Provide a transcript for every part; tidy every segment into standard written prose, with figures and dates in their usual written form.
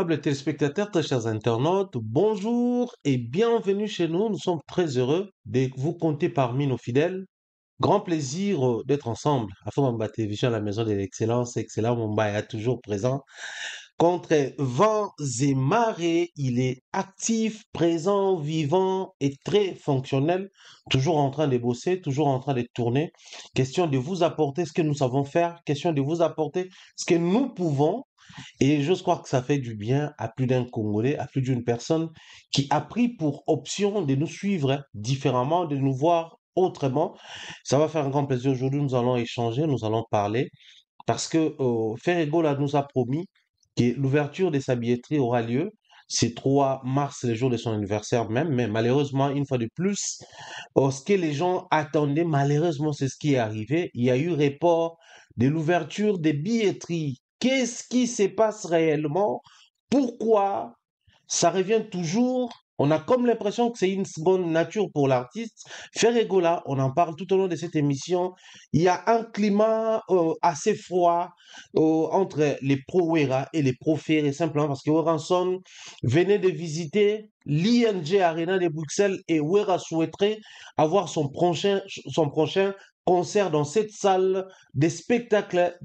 amables téléspectateurs, très chers internautes, bonjour et bienvenue chez nous. Nous sommes très heureux de vous compter parmi nos fidèles. Grand plaisir d'être ensemble. Afin Mamba Télévision à la maison de l'excellence, excellent Mamba est toujours présent. Contre vents et marées, il est actif, présent, vivant et très fonctionnel, toujours en train de bosser, toujours en train de tourner. Question de vous apporter ce que nous savons faire, question de vous apporter ce que nous pouvons. Et je crois que ça fait du bien à plus d'un Congolais, à plus d'une personne qui a pris pour option de nous suivre différemment, de nous voir autrement. Ça va faire un grand plaisir. Aujourd'hui, nous allons échanger, nous allons parler, parce que Ferregola nous a promis que l'ouverture de sa billetterie aura lieu. C'est 3 mars, le jour de son anniversaire même, mais malheureusement, une fois de plus, ce que les gens attendaient, malheureusement, c'est ce qui est arrivé. Il y a eu report de l'ouverture des billetteries. Qu'est-ce qui se passe réellement? Pourquoi ça revient toujours? On a comme l'impression que c'est une seconde nature pour l'artiste. Ferregola, on en parle tout au long de cette émission. Il y a un climat assez froid entre les pro-Wera et les pro-Ferré, simplement parce que Weranson venait de visiter l'ING Arena de Bruxelles et Wera souhaiterait avoir son prochain concert dans cette salle des spectacles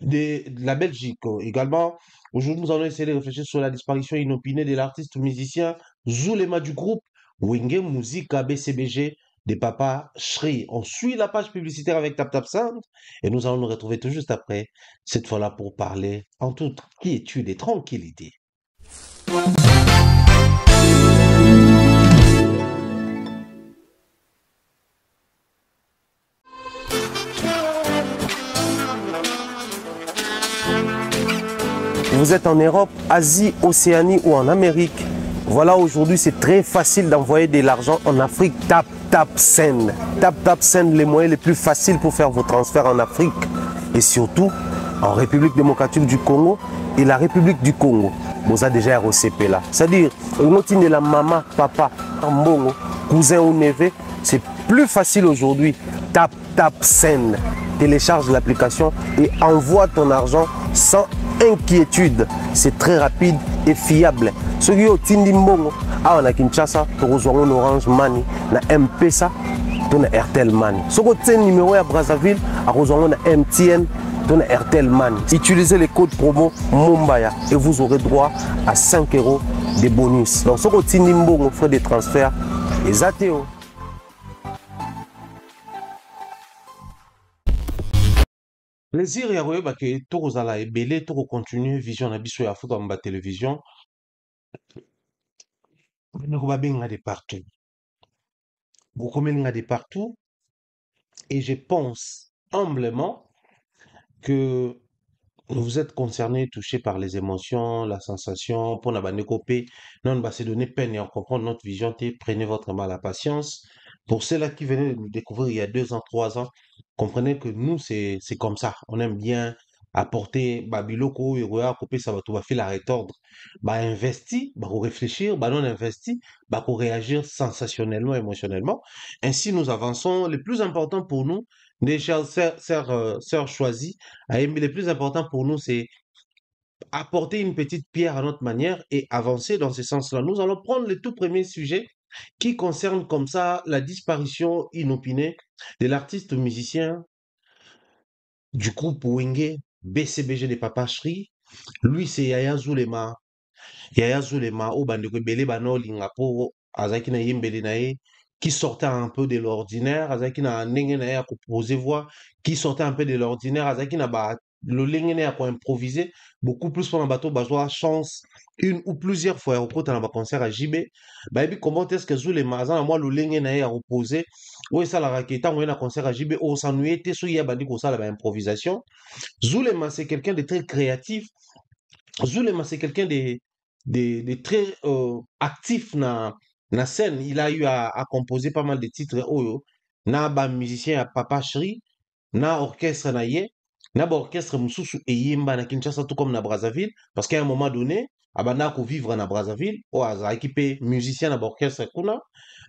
de la Belgique. Également, aujourd'hui, nous allons essayer de réfléchir sur la disparition inopinée de l'artiste musicien Zulema du groupe Wenge Musica BCBG des Papa Shri. On suit la page publicitaire avec Tap Tap Sound et nous allons nous retrouver tout juste après, cette fois-là pour parler en toute quiétude et tranquillité. Vous êtes en Europe, Asie, Océanie ou en Amérique. Voilà, aujourd'hui, c'est très facile d'envoyer de l'argent en Afrique. Tap, tap, send. Tap, tap, send, les moyens les plus faciles pour faire vos transferts en Afrique. Et surtout, en République démocratique du Congo et la République du Congo. Vous avez déjà ROCP là. C'est-à-dire, de la maman, papa, mbongo, cousin ou neveu, c'est plus facile aujourd'hui. Tap, tap, send. Télécharge l'application et envoie ton argent sans inquiétude. C'est très rapide et fiable. Ceux qui ont Tindi Mbongo, on a Kinshasa, on a Orange Money, na M-Pesa, on a Airtel Money. Ceux qui ont numéro à Brazzaville, on a MTN, on a Airtel Money. Utilisez le code promo Mumbaya et vous aurez droit à 5 € de bonus. Donc, ceux qui ont Tindi Mbongo, frais de transfert, les ATO. Plaisir ya koyeba ke tokozala ebele tokocontinue vision na biso ya Afrika Mamba Télévision. Bandeko babenga de partout. Bokomelinga de partout. Et je pense humblement que vous êtes concernés, touchés par les émotions, la sensation, pour la bandekopé, non, bah, c'est donner peine et en comprendre notre vision, prenez votre mal à patience. Pour ceux-là qui venaient de nous découvrir il y a 2 ans, 3 ans, comprenez que nous, c'est comme ça. On aime bien apporter, bah, biloko, et couper, ça va tout va faire la rétordre. Bah, investi, bah, pour réfléchir, bah, non investi, bah, pour réagir sensationnellement, émotionnellement. Ainsi, nous avançons. Le plus important pour nous, les chers sœurs choisies, le plus important pour nous, c'est apporter une petite pierre à notre manière et avancer dans ce sens-là. Nous allons prendre le tout premier sujet qui concerne comme ça la disparition inopinée de l'artiste musicien du groupe Wenge, BCBG des Papa Shri. Lui, c'est Yaya Zulema. Yaya Zulema, au bandeko ebele bana olinga po azalaki na yembele na ye, qui sortait un peu de l'ordinaire, azalaki na ndenge na ye ya composer voix, qui sortait un peu de l'ordinaire, azalaki na ba lolenge na ya ko improviser, beaucoup plus pendant bateau bazwa chance une ou plusieurs fois ya kokota na ba concert à JB. Bayebi comment est-ce que Zulema aza na mwa lolenge na ye ya reposer, oyo esalaka ke ntango ye na concert à JB osannuye te soki ye bandi kosala ba improvisation. Zulema, c'est quelqu'un de très créatif. Zulema, c'est quelqu'un de très actif na scène. Il a eu à composer pas mal de titres. Oyo, na ba musicien à Papa Shri, na orchestre na ye, na ba orchestre mususu eyemba na Kinshasa tout comme na Brazzaville. Parce qu'à un moment donné, abanda ko vivre na Brazzaville, o aza équipé musicien na ba orchestre kuna.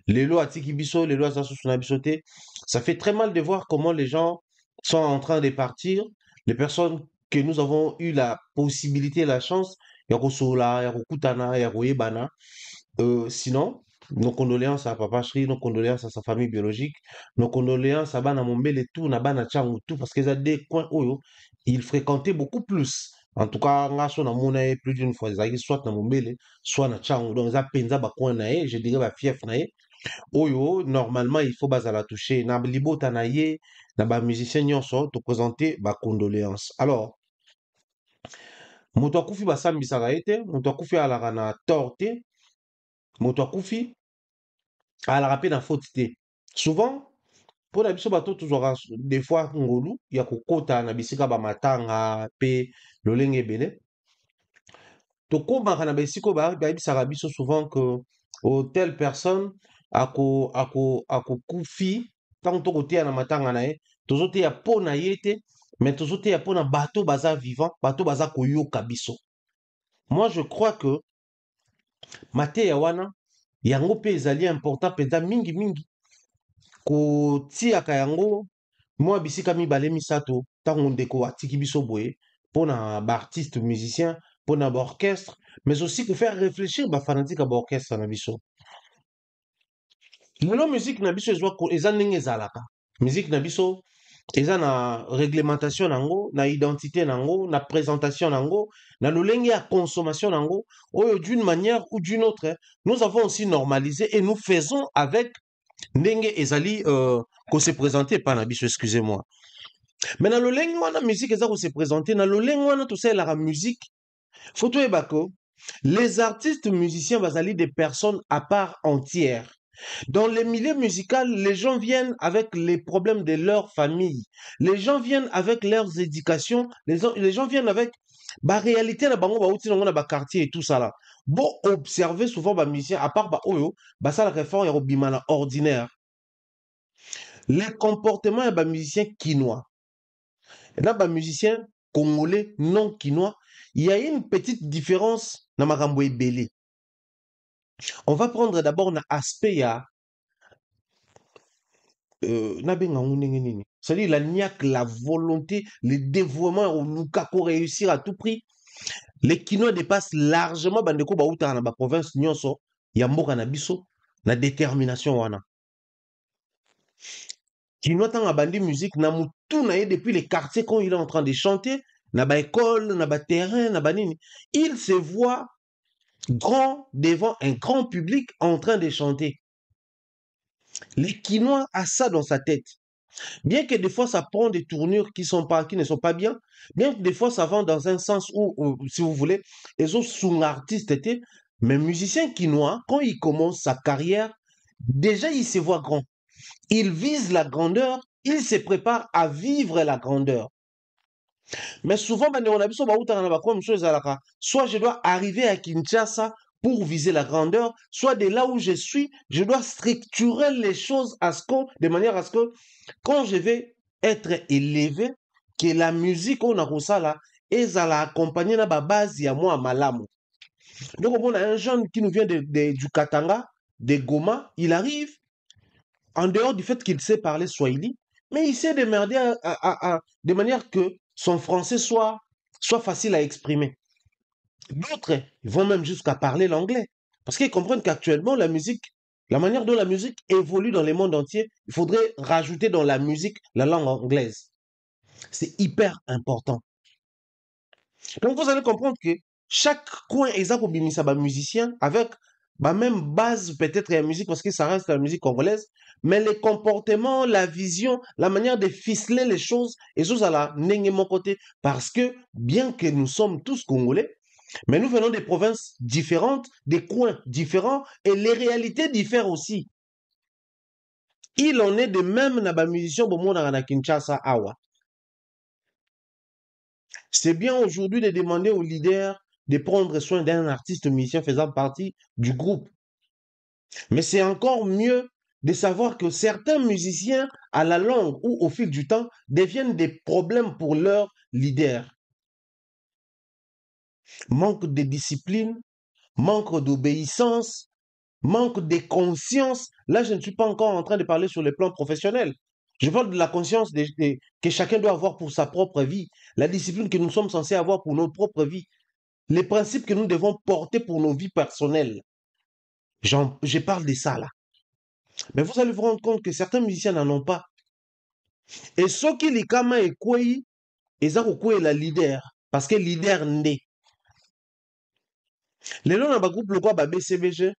Lelo atiki biso, lelo azasu na biso te. Ça fait très mal de voir comment les gens sont en train de partir. Les personnes que nous avons eu la possibilité, la chance, ya kosola, ya kokutana, ya koyebana. Sinon, nos condoléances à Papa Shri, nos condoléances à sa famille biologique, nos condoléances à Bana Mombele, tout, na Bana Tchangou, tout, parce qu'ils ont des coins où ils fréquentaient beaucoup plus. En tout cas, nga so na mona ye plus d'une fois, ils soit na Mombele, soit na Tchangou. Donc, ils ont penza ba coin na ye, je dirais ba fief na ye. Oyo, normalement, il faut bazala toucher. Na libota na ye, na ba musicien nyonso, te présenter ba condoléances. Alors, moto akufi basambisaka ye te, moto akufi alaka na tort te, moto akufi alaka mpe na faute te. Souvent, mpona biso bato tozwaka des fois ngolu ya kokota na bisika bamatanga mpe lolenge ebele, tokomaka na bisika oyo bayebisaka biso souvent que telle personne akokufi ntango tokoteya na matanga na ye, tozoteya mpo na ye te, mais tozoteya mpo na bato baza vivant, bato baza koyoka biso. Moi je crois que mateya wana yango mpe ezali important mpenza mingi kotiaka yango mwa bisika mibale misato ntango ndeko atiki biso boye mpona baartiste musicien, mpona baorchestre, mais aussi kofaire réfléchir bafanatique ya baorchestre na biso. Lelo musique na biso eza ndenge ezalaka. Musique na biso eza na réglementation nango, na identité nango, na présentation nango, na lolenge ya consommation nango, oyo d'une manière ou d'une autre, nous avons aussi normalisé et nous faisons avec ndenge ezali ko se présenter pa na biso, excusez-moi. Mais na lolenge wana musique eza ko se présenter, na lolenge wana tosalelaka musique, faut toyeba que les artistes musiciens bazali des personnes à part entière. Dans les milieux musicaux, les gens viennent avec les problèmes de leur famille. Les gens viennent avec leurs éducations. Les gens viennent avec la réalité na bango bauti nango na ba quartier et tout ça là. Bon, observer souvent ba musiciens à part ba oyo, ba ça la réforme ya bimana ordinaire. Les comportements ya ba musiciens quinois. Et là ba musiciens congolais non quinois, il y a une petite différence na makambo ebele. On va prendre d'abord l'aspect ya c'est-à-dire la niaque, la volonté, le dévouement au Lukaku réussir à tout prix. Les Kinois dépassent largement bandeko bauta na ba province nyonso ya mboka na biso na détermination wana. Kinois tanga bandi musique na mutu na ye depuis les quartiers quand il est en train de chanter na ba école, na ba terrain, na ba nini, il se voit grand devant un grand public en train de chanter. Les Kinois a ça dans sa tête. Bien que des fois ça prend des tournures qui ne sont pas bien, bien que des fois ça va dans un sens où si vous voulez, les autres sont artistes, mais musicien quinois, quand il commence sa carrière, déjà il se voit grand. Il vise la grandeur, il se prépare à vivre la grandeur. Mais souvent, soit je dois arriver à Kinshasa pour viser la grandeur, soit de là où je suis, je dois structurer les choses de manière à ce que quand je vais être élevé, que la musique on a ça là, ezala accompagner na base ya moi malamu. Donc on a un jeune qui nous vient du Katanga, de Goma, il arrive en dehors du fait qu'il sait parler Swahili, mais il sait démerder de manière que son français soit facile à exprimer. D'autres vont même jusqu'à parler l'anglais. Parce qu'ils comprennent qu'actuellement, la musique, la manière dont la musique évolue dans le monde entier, il faudrait rajouter dans la musique la langue anglaise. C'est hyper important. Donc vous allez comprendre que chaque coin est un musicien avec la même base peut-être la musique parce que ça reste la musique congolaise, mais les comportements, la vision, la manière de ficeler les choses, et ça là n'est mon côté parce que bien que nous sommes tous congolais, mais nous venons des provinces différentes, des coins différents, et les réalités diffèrent aussi. Il en est de même dans les musiciens au monde à Kinshasa Awa. C'est bien aujourd'hui de demander aux leaders de prendre soin d'un artiste musicien faisant partie du groupe. Mais c'est encore mieux de savoir que certains musiciens, à la longue ou au fil du temps, deviennent des problèmes pour leurs leaders. Manque de discipline, manque d'obéissance, manque de conscience. Là, je ne suis pas encore en train de parler sur le plan professionnel. Je parle de la conscience que chacun doit avoir pour sa propre vie, la discipline que nous sommes censés avoir pour notre propre vie. les principes que nous devons porter pour nos vies personnelles. Je parle de ça là. Mais vous allez vous rendre compte que certains musiciens n'en ont pas. Et ceux qui les kama et quoi, ils ont la leader. Parce que leader n'est. Les gens dans le groupe, le roi BCBG,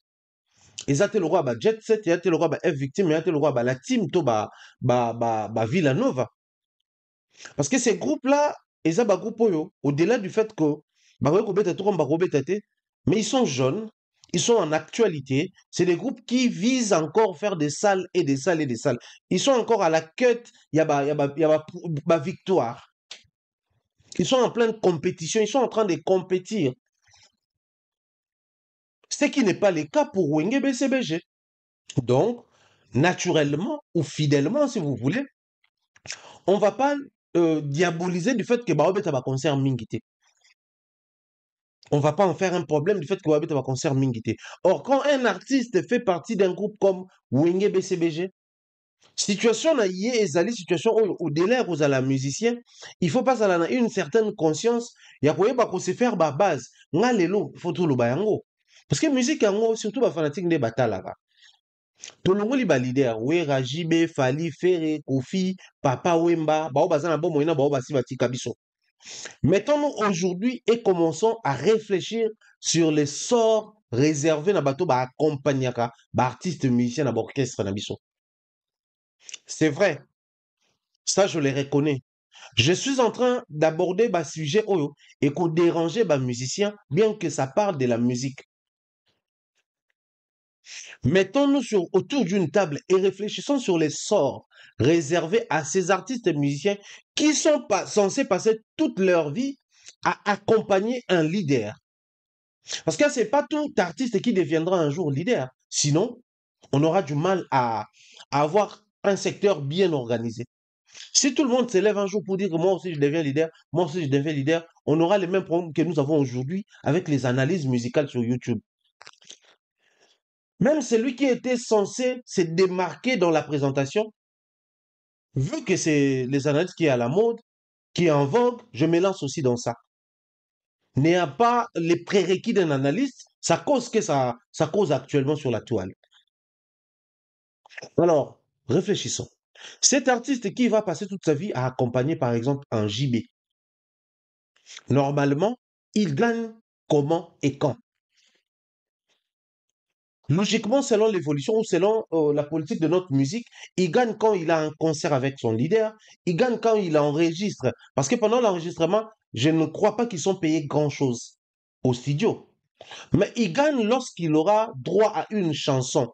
ils ont le roi Jet Set, ils ont le roi F Victime, ils ont le roi la team, to Villanova. Parce que ces groupes-là, ils ont un groupe au-delà du fait que mais ils sont jeunes, ils sont en actualité. C'est des groupes qui visent encore faire des salles et des salles et des salles. Ils sont encore à la quête, il y a victoire. Ils sont en pleine compétition, ils sont en train de compétir. Ce qui n'est pas le cas pour Wenge BCBG. Donc, naturellement ou fidèlement, si vous voulez, on ne va pas diaboliser du fait que Baobet a un concert Mingité. On ne va pas en faire un problème du fait que Baobet a un concert Mingité. Or, quand un artiste fait partie d'un groupe comme Wenge BCBG, situation na yé ezali situation au délai aux la musicien, il faut pas ça une certaine conscience, ya koyeba ko se faire ba base. Nga lelo faut tout le bayango. Parce que musique yango surtout ba fanatique de batalaka. Tolongoli ba leader, Wera, Jibe, Fali, Ferre, Kofi, Papa Wemba, bao bazana bon moyena bao basi batika biso. Mettons-nous aujourd'hui et commençons à réfléchir sur les sorts réservés na bato ba accompagnaka, ba artiste musicien na ba orchestre na biso. C'est vrai, ça je les reconnais. Je suis en train d'aborder un sujet et qu'on déranger les musiciens, bien que ça parle de la musique. Mettons-nous autour d'une table et réfléchissons sur les sorts réservés à ces artistes et musiciens qui sont pas censés passer toute leur vie à accompagner un leader. Parce que ce n'est pas tout artiste qui deviendra un jour leader. Sinon, on aura du mal à avoir un secteur bien organisé. Si tout le monde s'élève un jour pour dire que moi aussi je deviens leader, moi aussi je deviens leader, on aura les mêmes problèmes que nous avons aujourd'hui avec les analyses musicales sur YouTube. Même celui qui était censé se démarquer dans la présentation, vu que c'est les analyses qui est à la mode, qui est en vogue, je me lance aussi dans ça. N'a pas les prérequis d'un analyste, ça cause que ça cause actuellement sur la toile. Alors, réfléchissons. Cet artiste qui va passer toute sa vie à accompagner par exemple un JB, normalement, il gagne comment et quand? Logiquement, selon l'évolution ou selon la politique de notre musique, il gagne quand il a un concert avec son leader, il gagne quand il enregistre. Parce que pendant l'enregistrement, je ne crois pas qu'ils sont payés grand-chose au studio. Mais il gagne lorsqu'il aura droit à une chanson.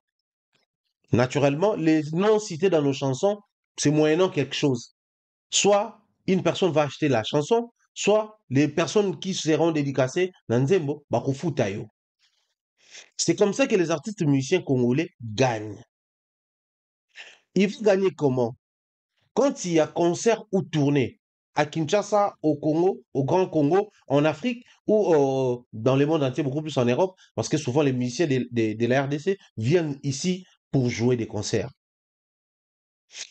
Naturellement, les noms cités dans nos chansons, c'est moyennant quelque chose. Soit une personne va acheter la chanson, soit les personnes qui seront dédicacées, Nanzembo, Bakufutayo. C'est comme ça que les artistes musiciens congolais gagnent. Ils vont gagner comment? Quand il y a concert ou tournée à Kinshasa, au Congo, au Grand Congo, en Afrique ou dans le monde entier, beaucoup plus en Europe, parce que souvent les musiciens de la RDC viennent ici pour jouer des concerts.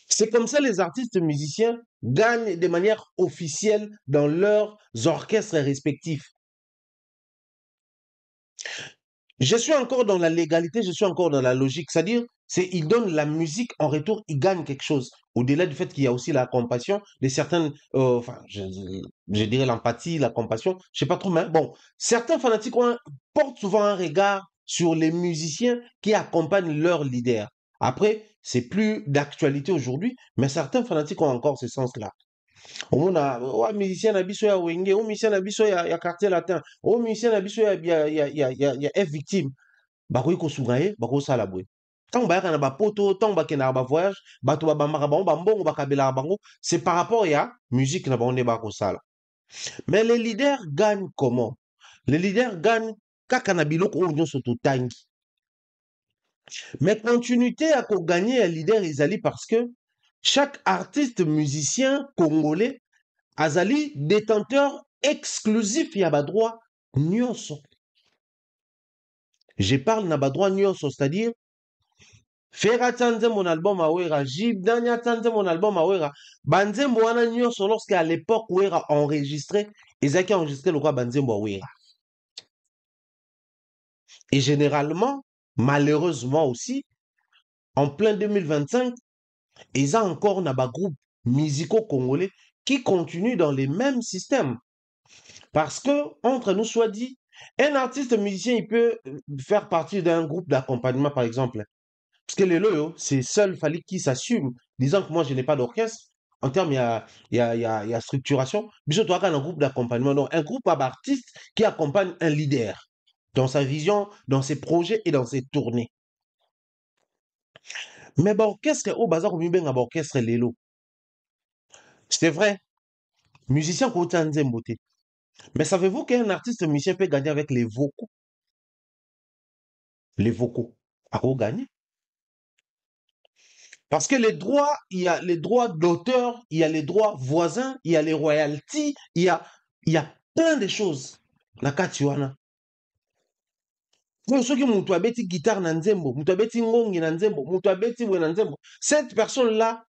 C'est comme ça que les artistes musiciens gagnent de manière officielle dans leurs orchestres respectifs. Je suis encore dans la légalité, je suis encore dans la logique. C'est-à-dire, ils donnent la musique, en retour, ils gagnent quelque chose. Au-delà du fait qu'il y a aussi la compassion, de certaines, enfin, je dirais l'empathie, la compassion, je sais pas trop, mais bon, certains fanatiques portent souvent un regard sur les musiciens qui accompagnent leur leader. Après, c'est plus d'actualité aujourd'hui, mais certains fanatiques ont encore ce sens-là. omona owa musicien na biso ya wenge o musicien na biso ya quartier latin o musicien na biso ya F victime bakoki kosunga ye bakosala boye ntango bayaka na bapoto ntango bakendaka bavoyage bato babambaka bango bambongo bakabelaka bango c'est par rapport ya musique na bango nde bakosala mais les leaders gagnent comment les leaders gagnent kaka na biloko oyo nyonso totangi mais continuité ya kogagner ya leader ezali parce que chaque artiste musicien congolais azali détenteur exclusif ya badroit nyonso. Je parle na badroit nyonso, c'est-à-dire Fera Tanze mon album à Wera, Jib Dania Tanze mon album à Wera, Banzembo wana nyonso lorsque à l'époque Wera enregistré, ezaki enregistré le roi Banzembo à Wera. Et généralement, malheureusement aussi, en plein 2025, ils ont encore des groupes musicaux congolais qui continuent dans les mêmes systèmes. Parce que, entre nous soit dit, un artiste musicien, il peut faire partie d'un groupe d'accompagnement, par exemple. Parce que les loyaux, c'est seul fallait qui s'assume, disant que moi, je n'ai pas d'orchestre. En termes, il y a structuration. Mais surtout, un groupe d'accompagnement. Donc, un groupe d'artistes qui accompagne un leader dans sa vision, dans ses projets et dans ses tournées. Mais orchestre, au bazar, on bien orchestre lélo. C'est vrai, musicien côté Nzembo te. Mais savez-vous qu'un artiste musicien peut gagner avec les vocaux? Les vocaux. À quoi gagner? Parce que les droits, il y a les droits d'auteur, il y a les droits voisins, il y a les royalties, il y a plein de choses. Na kati wana. Donc, ceux qui mutu abeti guitare na nzembo, mutu abeti ngongi na nzembo, mutu abeti we na nzembo, cette personne-là,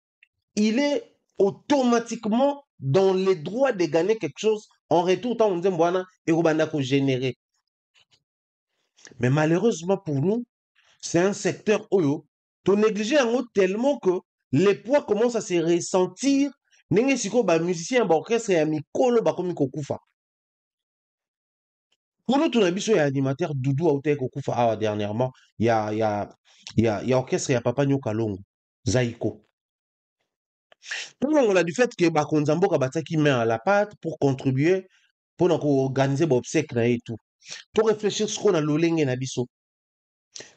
il est automatiquement dans les droits de gagner quelque chose en retour tant nzembo wana et robanda ko générer. Mais malheureusement pour nous, c'est un secteur oyo, to négliger en tellement que les poids commencent à se ressentir. Ndenge siko ba musicien ba orchestre ya mikolo ba komi kokufa. Pour nous, ton biso ya animateur Doudou Aouté kokufa awa dernièrement, il y a orchestre ya Papa Nyoka Longo, Zaiko. Tout le monde a du fait que ba konzambo ka bataki main à la pâte pour contribuer pour organiser ba obsèque na et tout. Pour réfléchir ce qu'on a lolenge na biso.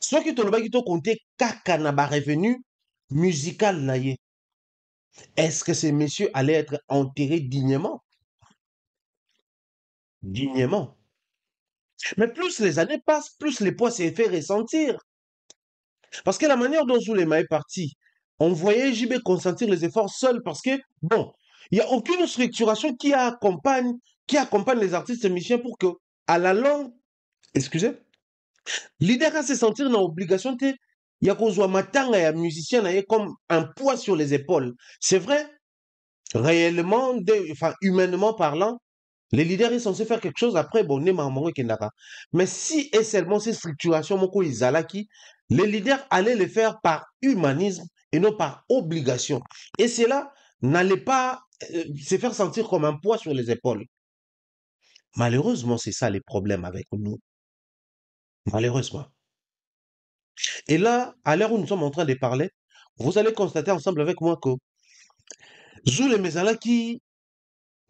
Soit qui tolobaki to compter kaka na ba revenu musical na ye. Est-ce que ces messieurs allaient être enterrés dignement? Dignement. Mais plus les années passent, plus les poids s'est fait ressentir. Parce que la manière dont Zulema est parti, on voyait JB consentir les efforts seul parce que, bon, il n'y a aucune structuration qui accompagne les artistes musiciens pour que, à la longue, excusez, leader à se sentir dans l'obligation de, il y a qu'on soit matanga et musicien comme un poids sur les épaules. C'est vrai, réellement, enfin, humainement parlant, les leaders sont censés faire quelque chose après, bon, mais si et seulement ces structurations, moko izalaki, les leaders allaient le faire par humanisme et non par obligation. Et cela n'allait pas se faire sentir comme un poids sur les épaules. Malheureusement, c'est ça les problèmes avec nous. Malheureusement. Et là, à l'heure où nous sommes en train de parler, vous allez constater ensemble avec moi que Zoule Mezalaki,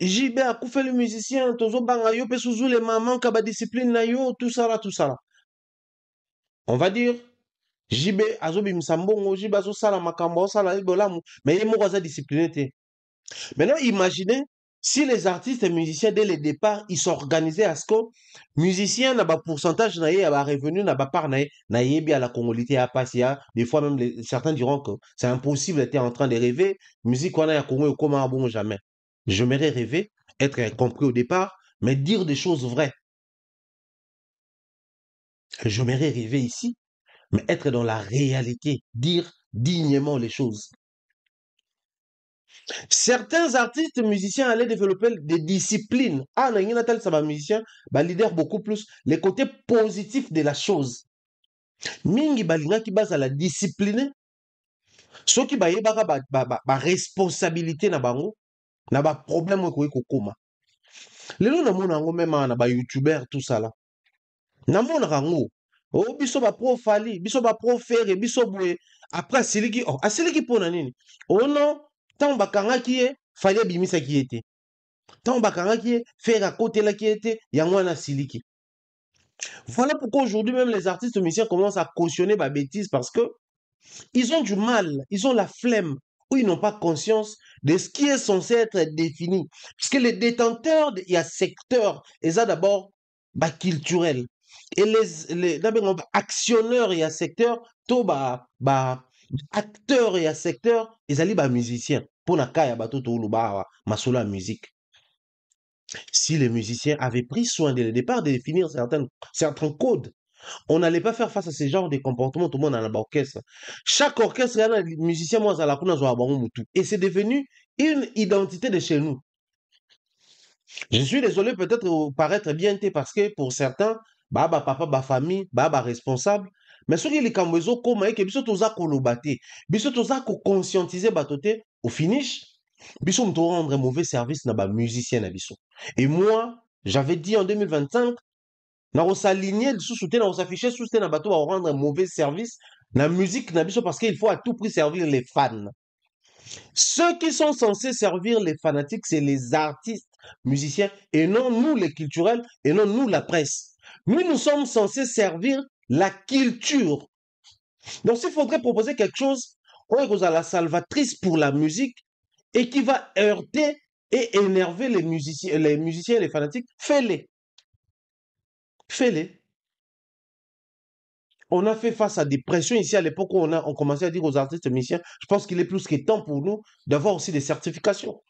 JB a fait le musicien, Tozo Bangayo, Pesouzou les mamans, Kaba discipline Nayo, tout ça là, tout ça là. On va dire, JB Azobi Msambongo, JB Azo Sala Makambo, Sala Ibolamu, mais il est discipliné. Maintenant, imaginez si les artistes et musiciens, dès le départ, ils s'organisaient à ce que musiciens n'a pas pourcentage, n'a pas revenu, n'a pas part, n'a bien la congolité à passer. Des fois, même certains diront que c'est impossible d'être en train de rêver. Musique, on a à Congo, comment bon jamais. J'aimerais rêver, être compris au départ, mais dire des choses vraies. J'aimerais rêver ici, mais être dans la réalité, dire dignement les choses. Certains artistes musiciens allaient développer des disciplines. Ah, ça va musicien, bah leader beaucoup plus les côtés positifs de la chose. Mingi balinga qui base à la discipline. Ce qui ba yebaka ba responsabilité na bango, na ba problème ko kokoma. Lelo na mona ngo même na ba youtubeur tout ça là. Na mona rango. Oh biso ba profali, biso ba profere, biso boye. Après asiliki, oh asiliki pona nini? Oh non, tant bakangaki ye, fallait bimisa qui était. Tant bakangaki ye, faire à côté là qui était, yangwana siliki. Voilà pourquoi aujourd'hui même les artistes musiciens commencent à cautionner ma bêtise parce que ils ont du mal, ils ont la flemme ou ils n'ont pas conscience de ce qui est censé être défini. Parce que les détenteurs, il y a secteur, et ça d'abord, bah, culturel. Et les actionneurs, il y a secteur, tout acteurs, il y a secteur, ils allaient bah, musiciens. Pour la kaya, bah, tout masolo musique. Si les musiciens avaient pris soin dès le départ de définir certains codes, on n'allait pas faire face à ce genre de comportements. Tout le monde a un orchestre. Chaque orchestre, il y a un musicien, moi, et c'est devenu une identité de chez nous. Je suis désolé peut-être paraître bien parce que pour certains, ba papa, ba famille, ba responsable. Mais ce qui est likambo ezokoma eke biso toza koloba te, biso toza ko conscientiser bato te, au finish, biso moto rendre un mauvais service na ba musicien na biso. Et moi, j'avais dit en 2025, na s'aligner lisusu te, na s'afficher sous te na bato ba rendre un mauvais service na musique na biso parce qu'il faut à tout prix servir les fans. Ceux qui sont censés servir les fanatiques, c'est les artistes, musiciens, et non nous les culturels, et non nous la presse. Nous sommes censés servir la culture. Donc s'il faudrait proposer quelque chose, on est à la salvatrice pour la musique et qui va heurter et énerver les musiciens et les fanatiques, fais-les. Fais-les. On a fait face à des pressions ici à l'époque où on commençait à dire aux artistes musiciens, je pense qu'il est plus que temps pour nous d'avoir aussi des certifications.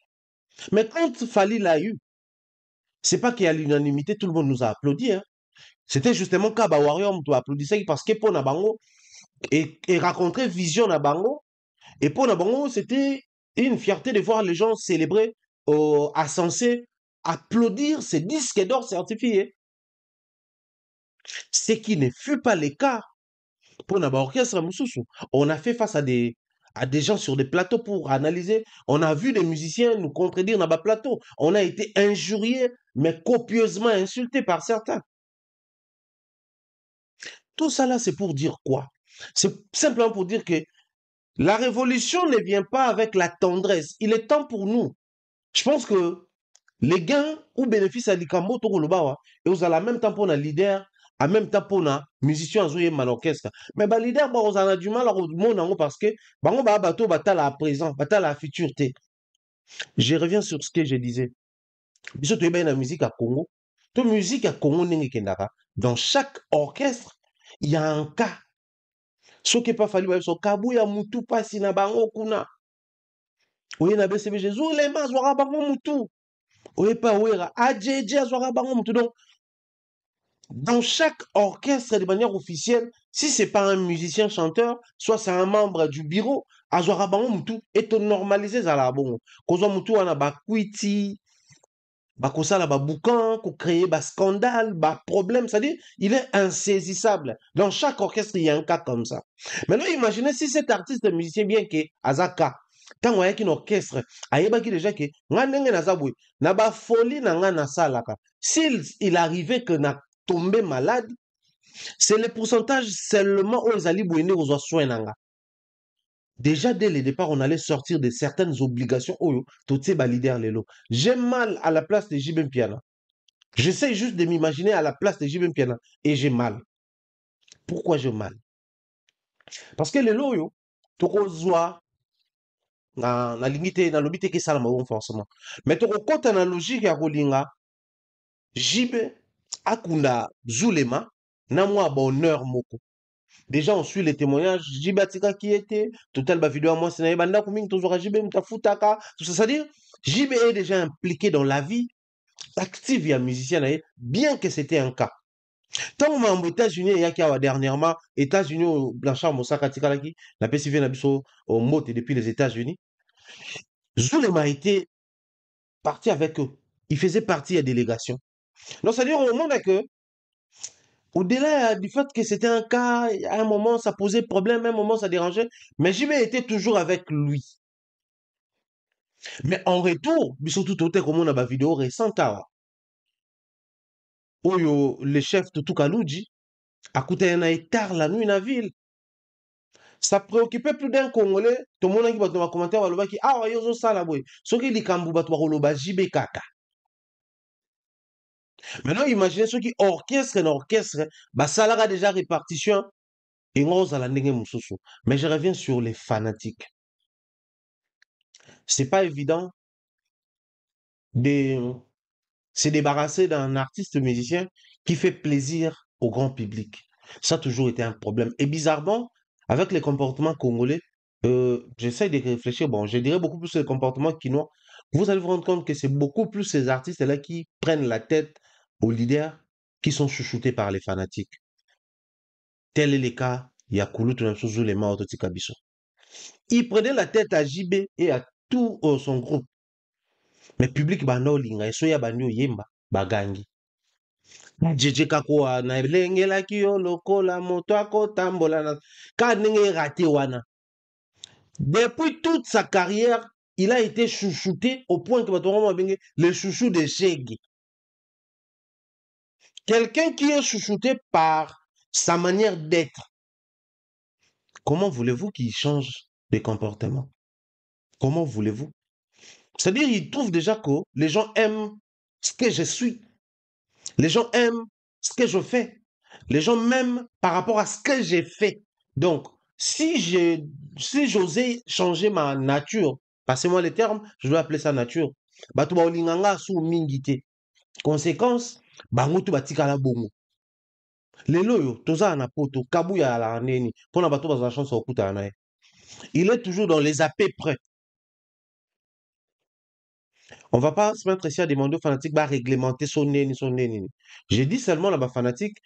Mais quand Fali l'a eu, c'est pas qu'il y a l'unanimité, tout le monde nous a applaudi. Hein. C'était justement Kaba Warrior qui applaudissait parce que pour Nabango et raconter Vision Nabango. Et pour Nabango, c'était une fierté de voir les gens célébrer, censé applaudir ces disques d'or certifiés. Ce qui ne fut pas le cas pour Naba Orchestre Moussoussou. On a fait face à des gens sur des plateaux pour analyser. On a vu des musiciens nous contredire dans le plateau. On a été injuriés, mais copieusement insultés par certains. Tout ça là, c'est pour dire quoi? C'est simplement pour dire que la révolution ne vient pas avec la tendresse. Il est temps pour nous. Je pense que les gains ou bénéfices à l'Ikambo, et vous avez en même temps pour un leader, en même temps pour un musicien à l'orchestre. Mais le leader, vous avez du mal à monde parce que vous avez la présent, la future. Je reviens sur ce que je disais. Biso to la musique à Congo. La musique à Congo, dans chaque orchestre, il y a un cas. Ce qui n'est pas fallu, c'est kabu ya mutu pasi na bango kuna. Oye na BCB Jésus, les mas wara bango mutu. Oye pa wera, adjeje wara bango mutu. Donc, dans chaque orchestre de manière officielle, si c'est pas un musicien chanteur, soit c'est un membre du bureau, azwara bango mutu, et to normaliser za la bongo. Kozo mutu wana bakwiti, bakosala ba boucan, ko créer ba scandale, ba problème, c'est-à-dire il est insaisissable. Dans chaque orchestre, il y a un cas comme ça. Maintenant, imaginez si cet artiste musicien bien que Azaka, quand on a un orchestre, ayebaki déjà que ngandenge na zabwe, na ba folie na nga na salaka. S'il arrivait que na tombé malade, c'est le pourcentage seulement où les ali bouene aux soins nanga. Déjà, dès le départ, on allait sortir de certaines obligations. Oyo, tout leader lelo. J'ai mal à la place de Jibem Piana. J'essaie juste de m'imaginer à la place de Jibem Piana. Et j'ai mal. Pourquoi j'ai mal? Parce que lelo, yo, toko zwa, na limite, na lobite ke salama forcément. Mais toko kota na logique ya kolinga, Jibe, akunda zulema, na mwa bonheur moko. Déjà, on suit les témoignages. Jibatika qui était, total ba vidéo à moi, c'est banda kuming tozora Jibe mutafutaka, tout ça, c'est-à-dire, Jibe est déjà impliqué dans la vie active et musicien, bien que c'était un cas. Tant aux États-Unis, il y a dernièrement, États-Unis, Blanchard Moussaka Tikalaki, la PCV Nabiso au mot depuis les États-Unis. Zulema a été parti avec eux. Il faisait partie de la délégation. Donc, c'est-à-dire, au moment que au-delà du fait que c'était un cas, à un moment ça posait problème, à un moment ça dérangeait, mais JB était toujours avec lui. Mais en retour, surtout tout comme on a ma vidéo récente, où le chef de Tukaluji a coûté un hectare la nuit dans la ville. Ça préoccupait plus d'un Congolais. Tout le monde qui va dans les commentaires, va dire ah ouais, yo ça là boy. Ce qui est kambu va toi JB kaka. Maintenant imaginez ceux qui orchestrent un orchestre, bah ça là déjà répartition. Et mais je reviens sur les fanatiques. C'est pas évident de se débarrasser d'un artiste musicien qui fait plaisir au grand public. Ça a toujours été un problème. Et bizarrement, avec les comportements congolais, j'essaie de réfléchir. Bon, je dirais beaucoup plus les comportements quinois. Vous allez vous rendre compte que c'est beaucoup plus ces artistes-là qui prennent la tête aux leaders qui sont chouchoutés par les fanatiques. Tel est le cas, Yakulu Zulema Ototikabiso. Il prenait la tête à JB et à tout son groupe. Mais public bano linga, soya banyo yemba, bagangi. jeje kako wana elengelaki yo lokola moto akotambola na ka ndenge raté wana. Depuis toute sa carrière, il a été chouchouté au point que le chouchou de Cheg. Quelqu'un qui est chouchouté par sa manière d'être, comment voulez-vous qu'il change de comportement? Comment voulez-vous? C'est-à-dire, il trouve déjà que les gens aiment ce que je suis. Les gens aiment ce que je fais. Les gens m'aiment par rapport à ce que j'ai fait. Donc, si j'osais changer ma nature, passez-moi les termes, je dois appeler ça nature. Bato ba olinganga su mingite. Conséquence, bango tu batika la bongo. Lelo yo, toza na poto, kabuya la neni, pona bato bazala chance okuta na ye. Il est toujours dans les à peu près. On va pas se mettre ici à demander aux fanatiques de réglementer son neni, son neni. J'ai dit seulement là-bas fanatique,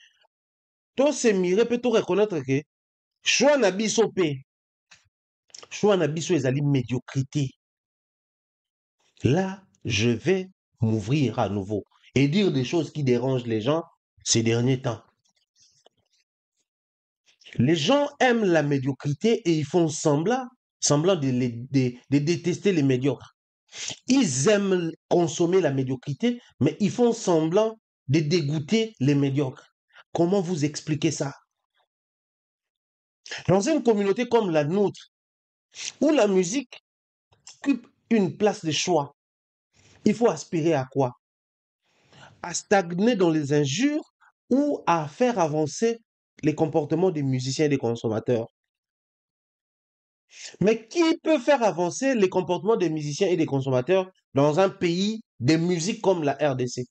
toi c'est miré peut reconnaître que choix na biso pe, choix na biso ezali médiocrité. Là, je vais m'ouvrir à nouveau et dire des choses qui dérangent les gens ces derniers temps. Les gens aiment la médiocrité et ils font semblant de détester les médiocres. Ils aiment consommer la médiocrité, mais ils font semblant de dégoûter les médiocres. Comment vous expliquez ça? Dans une communauté comme la nôtre, où la musique occupe une place de choix, il faut aspirer à quoi? À stagner dans les injures ou à faire avancer les comportements des musiciens et des consommateurs. Mais qui peut faire avancer les comportements des musiciens et des consommateurs dans un pays de musique comme la RDC?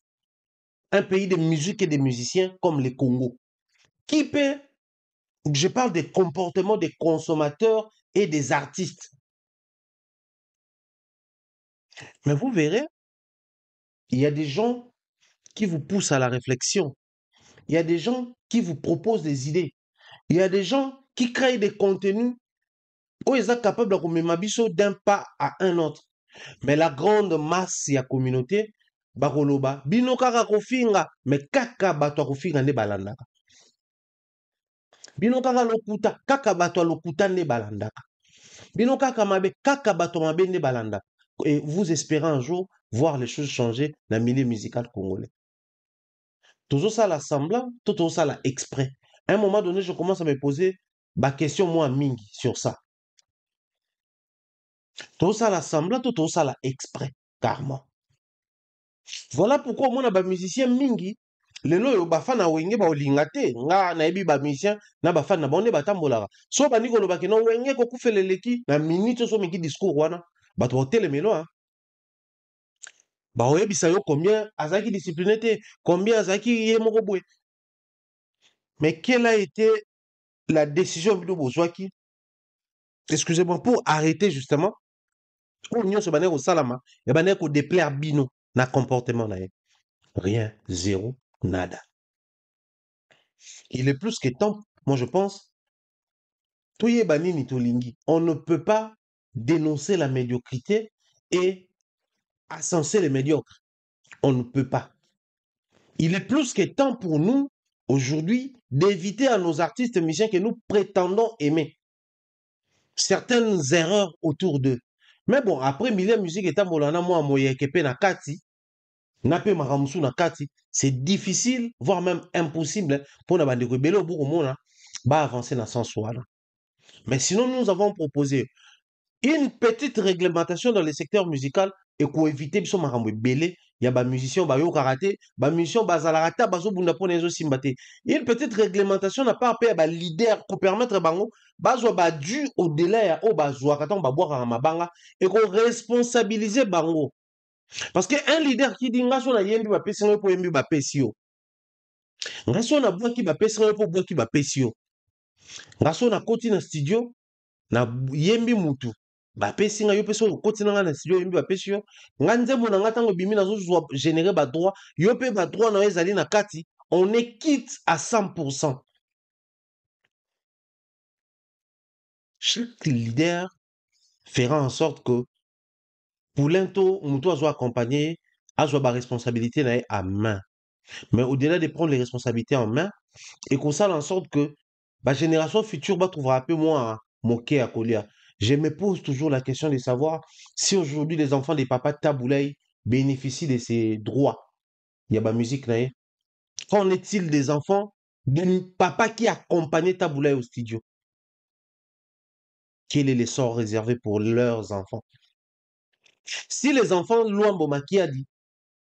Un pays de musique et des musiciens comme le Congo? Qui peut, je parle des comportements des consommateurs et des artistes. Mais vous verrez, il y a des gens qui vous poussent à la réflexion. Il y a des gens qui vous proposent des idées. Il y a des gens qui créent des contenus où ils sont capables de mettre d'un pas à un autre. Mais la grande masse de la communauté, bakoloba, bino kaka kofinga, mais kaka bato kofinga ne balandaka. Bino kaka lokuta, kaka bato lokuta ne balandaka. Bino kaka mabe, kaka bato mabe ne balandaka. Et vous espérez un jour voir les choses changer dans le milieu musical congolais. Toujours ça l'assemblant, tout ça là exprès. À un moment donné, je commence à me poser ma question, moi, mingi, sur ça. Tout ça l'assemblant, tout ça là exprès, carrément. Voilà pourquoi moi, na ba musicien mingi, lelo yo bafana wenge ba olinga te, nga na ebi ba musicien, na bafana bonde batambolaka. So ba niko lobaki no wenge ko kufeleleki, na minute so mingi discours wana, bato hôtel melo hein. Ba oyebisa yo combien azaki discipliné te, combien azaki ye moko boye. Mais quelle a été la décision de Bozwaki, excusez-moi, pour arrêter justement, pour nous se banner au salama, et banner au déplaire bino, na comportement na ye. Rien, zéro, nada. Il est plus que temps, moi je pense, toye banini tolingi. On ne peut pas dénoncer la médiocrité et ascenser les médiocres. On ne peut pas. Il est plus que temps pour nous, aujourd'hui, d'éviter à nos artistes musiciens que nous prétendons aimer certaines erreurs autour d'eux. Mais bon, après, milieu musique et tambolana, moi, moyekepe na kati, nape maramusu na kati, c'est difficile, voire même impossible, pour na bande rebelle au bout mona, ba avancer dans sens ouala. Mais sinon, nous avons proposé une petite réglementation dans le secteur musical et pour éviter biso makambo belé, il y a ba musiciens ba yo karaté, ba musiciens ba zalarata bazo bunda pona ezo simbate. Une petite réglementation n'a pas appelé ba leader pour permettre bango bazo ba dû au-delà ya o bazo akata ba boire mabanga et qu'on responsabiliser bango. Parce que un leader qui dit ngaso na yembi ba pesi ngo po yembi ba pesi yo. Ngaso na bois ki ba pesi ngo po bois ki ba pesi yo. Ngaso na koti na studio na yembi mutu bapesi nga yo mpe soki okoti na nga na studio oyembi bapesi yo nga nzembo na nga ntango ebimi nazozwa généré badroit yo mpe badroit na yo ezali na kati on est quitte à 100%. Chaque leader fera en sorte que pour l'into mutu azwa accompagner azwa baresponsabilité na ye à main. Mais au-delà de prendre les responsabilités en main, et qu'on fasse en sorte que la génération future va trouver un peu moins à moquer à Kolia. Je me pose toujours la question de savoir si aujourd'hui les enfants des papas Taboulaye bénéficient de ces droits. Il y a la musique, naïe. Qu'en est-il des enfants de papa qui accompagnait Taboulaye au studio? Quel est l'essor réservé pour leurs enfants? Si les enfants Luambo Makiadi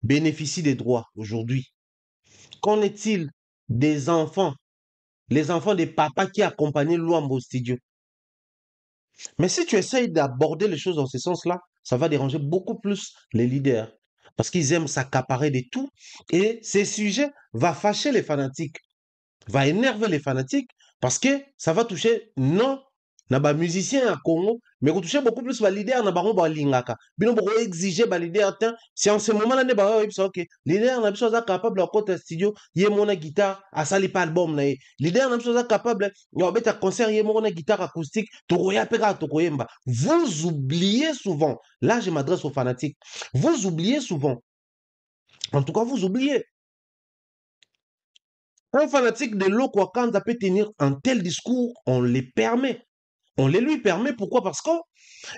bénéficient des droits aujourd'hui, qu'en est-il des enfants, les enfants des papas qui accompagnaient Luambo au studio? Mais si tu essayes d'aborder les choses dans ce sens-là, ça va déranger beaucoup plus les leaders. Parce qu'ils aiment s'accaparer de tout. Et ces sujets vont fâcher les fanatiques, va énerver les fanatiques parce que ça va toucher non na ba musicien à Congo mais toucher beaucoup plus ba leader na bango ba lingaka bino boko exiger ba leader tiens c'est en ce moment là ne ba OK leader na biso za capable à côté studio yé mona guitare à sali pas album na leader na biso za capable ya beta concert yé mona guitare acoustique tokoya peka tokoyemba. Vous oubliez souvent, là je m'adresse aux fanatiques, vous oubliez souvent, en tout cas vous oubliez. Un fanatique de l'Okwakanda peut tenir un tel discours, on les permet. On les lui permet, pourquoi? Parce que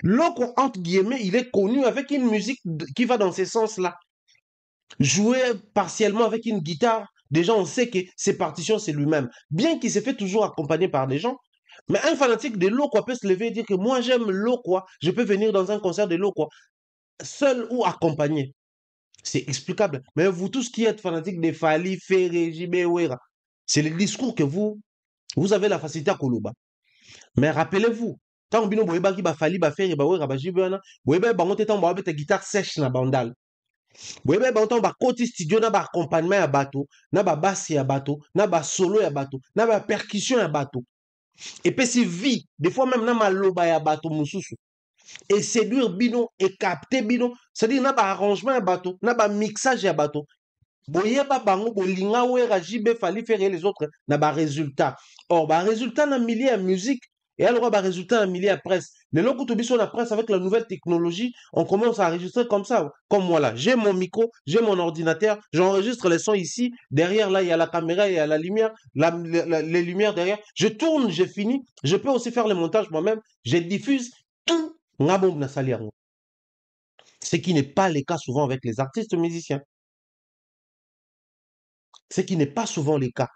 l'Okwa, entre guillemets, il est connu avec une musique qui va dans ce sens-là. Jouer partiellement avec une guitare, déjà on sait que ses partitions, c'est lui-même. Bien qu'il se fait toujours accompagner par des gens, mais un fanatique de l'Okwa peut se lever et dire que moi j'aime l'Okwa, je peux venir dans un concert de l'Okwa, seul ou accompagné. C'est explicable. Mais vous tous qui êtes fanatiques de Fali, Ferre, Jibé, Ouera, c'est le discours que vous avez la facilité à Koloba. Mais rappelez-vous, tant que vous avez Fali, Ferre, Ouera, Jibé, vous avez une guitare sèche na bandal. Vous avez un côté studio, na accompagnement à bateau, na basse à bateau, na solo à bateau, na percussion à bateau. Et puis c'est vie, des fois même na maloba à bateau, moussousou. Et séduire bino et capter bino, c'est-à-dire na arrangement à bateau, na mixage à bateau. Boyeba bango bolinga wera jibe fali faire les autres na ba résultat. Or ba résultat na milieu à musique et alors ba résultat na milieu à presse. Le loco to biso la presse avec la nouvelle technologie, on commence à enregistrer comme ça. Comme moi là, j'ai mon micro, j'ai mon ordinateur, j'enregistre les sons ici, derrière là il y a la caméra, il y a la lumière, les lumières derrière. Je tourne, je finis, je peux aussi faire le montage moi-même, je diffuse tout ngabom na sali yango. Ce qui n'est pas le cas souvent avec les artistes musiciens. Ce qui n'est pas souvent le cas.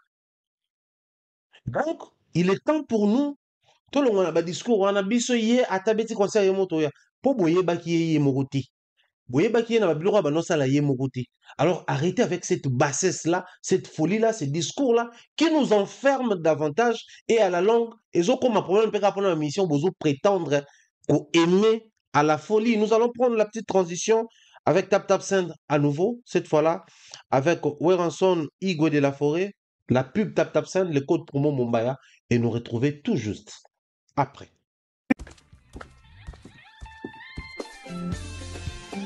Donc, il est temps pour nous, tout le monde a un discours, on a biso yé atabeti conseil yé moto ya, po boye baki yé mokoti. Boye baki yé na babilo ba nosa la yé mokoti. Alors, arrêtez avec cette bassesse-là, cette folie-là, ce discours-là, qui nous enferme davantage et à la longue, et comme un problème, peut prendre la mission, vous prétendre qu'on aimer à la folie. Nous allons prendre la petite transition avec Tap Tap Send à nouveau, cette fois-là, avec Weranson Igwe de la Forêt, la pub Tap Tap Send, le code promo Mumbaya, et nous retrouver tout juste après.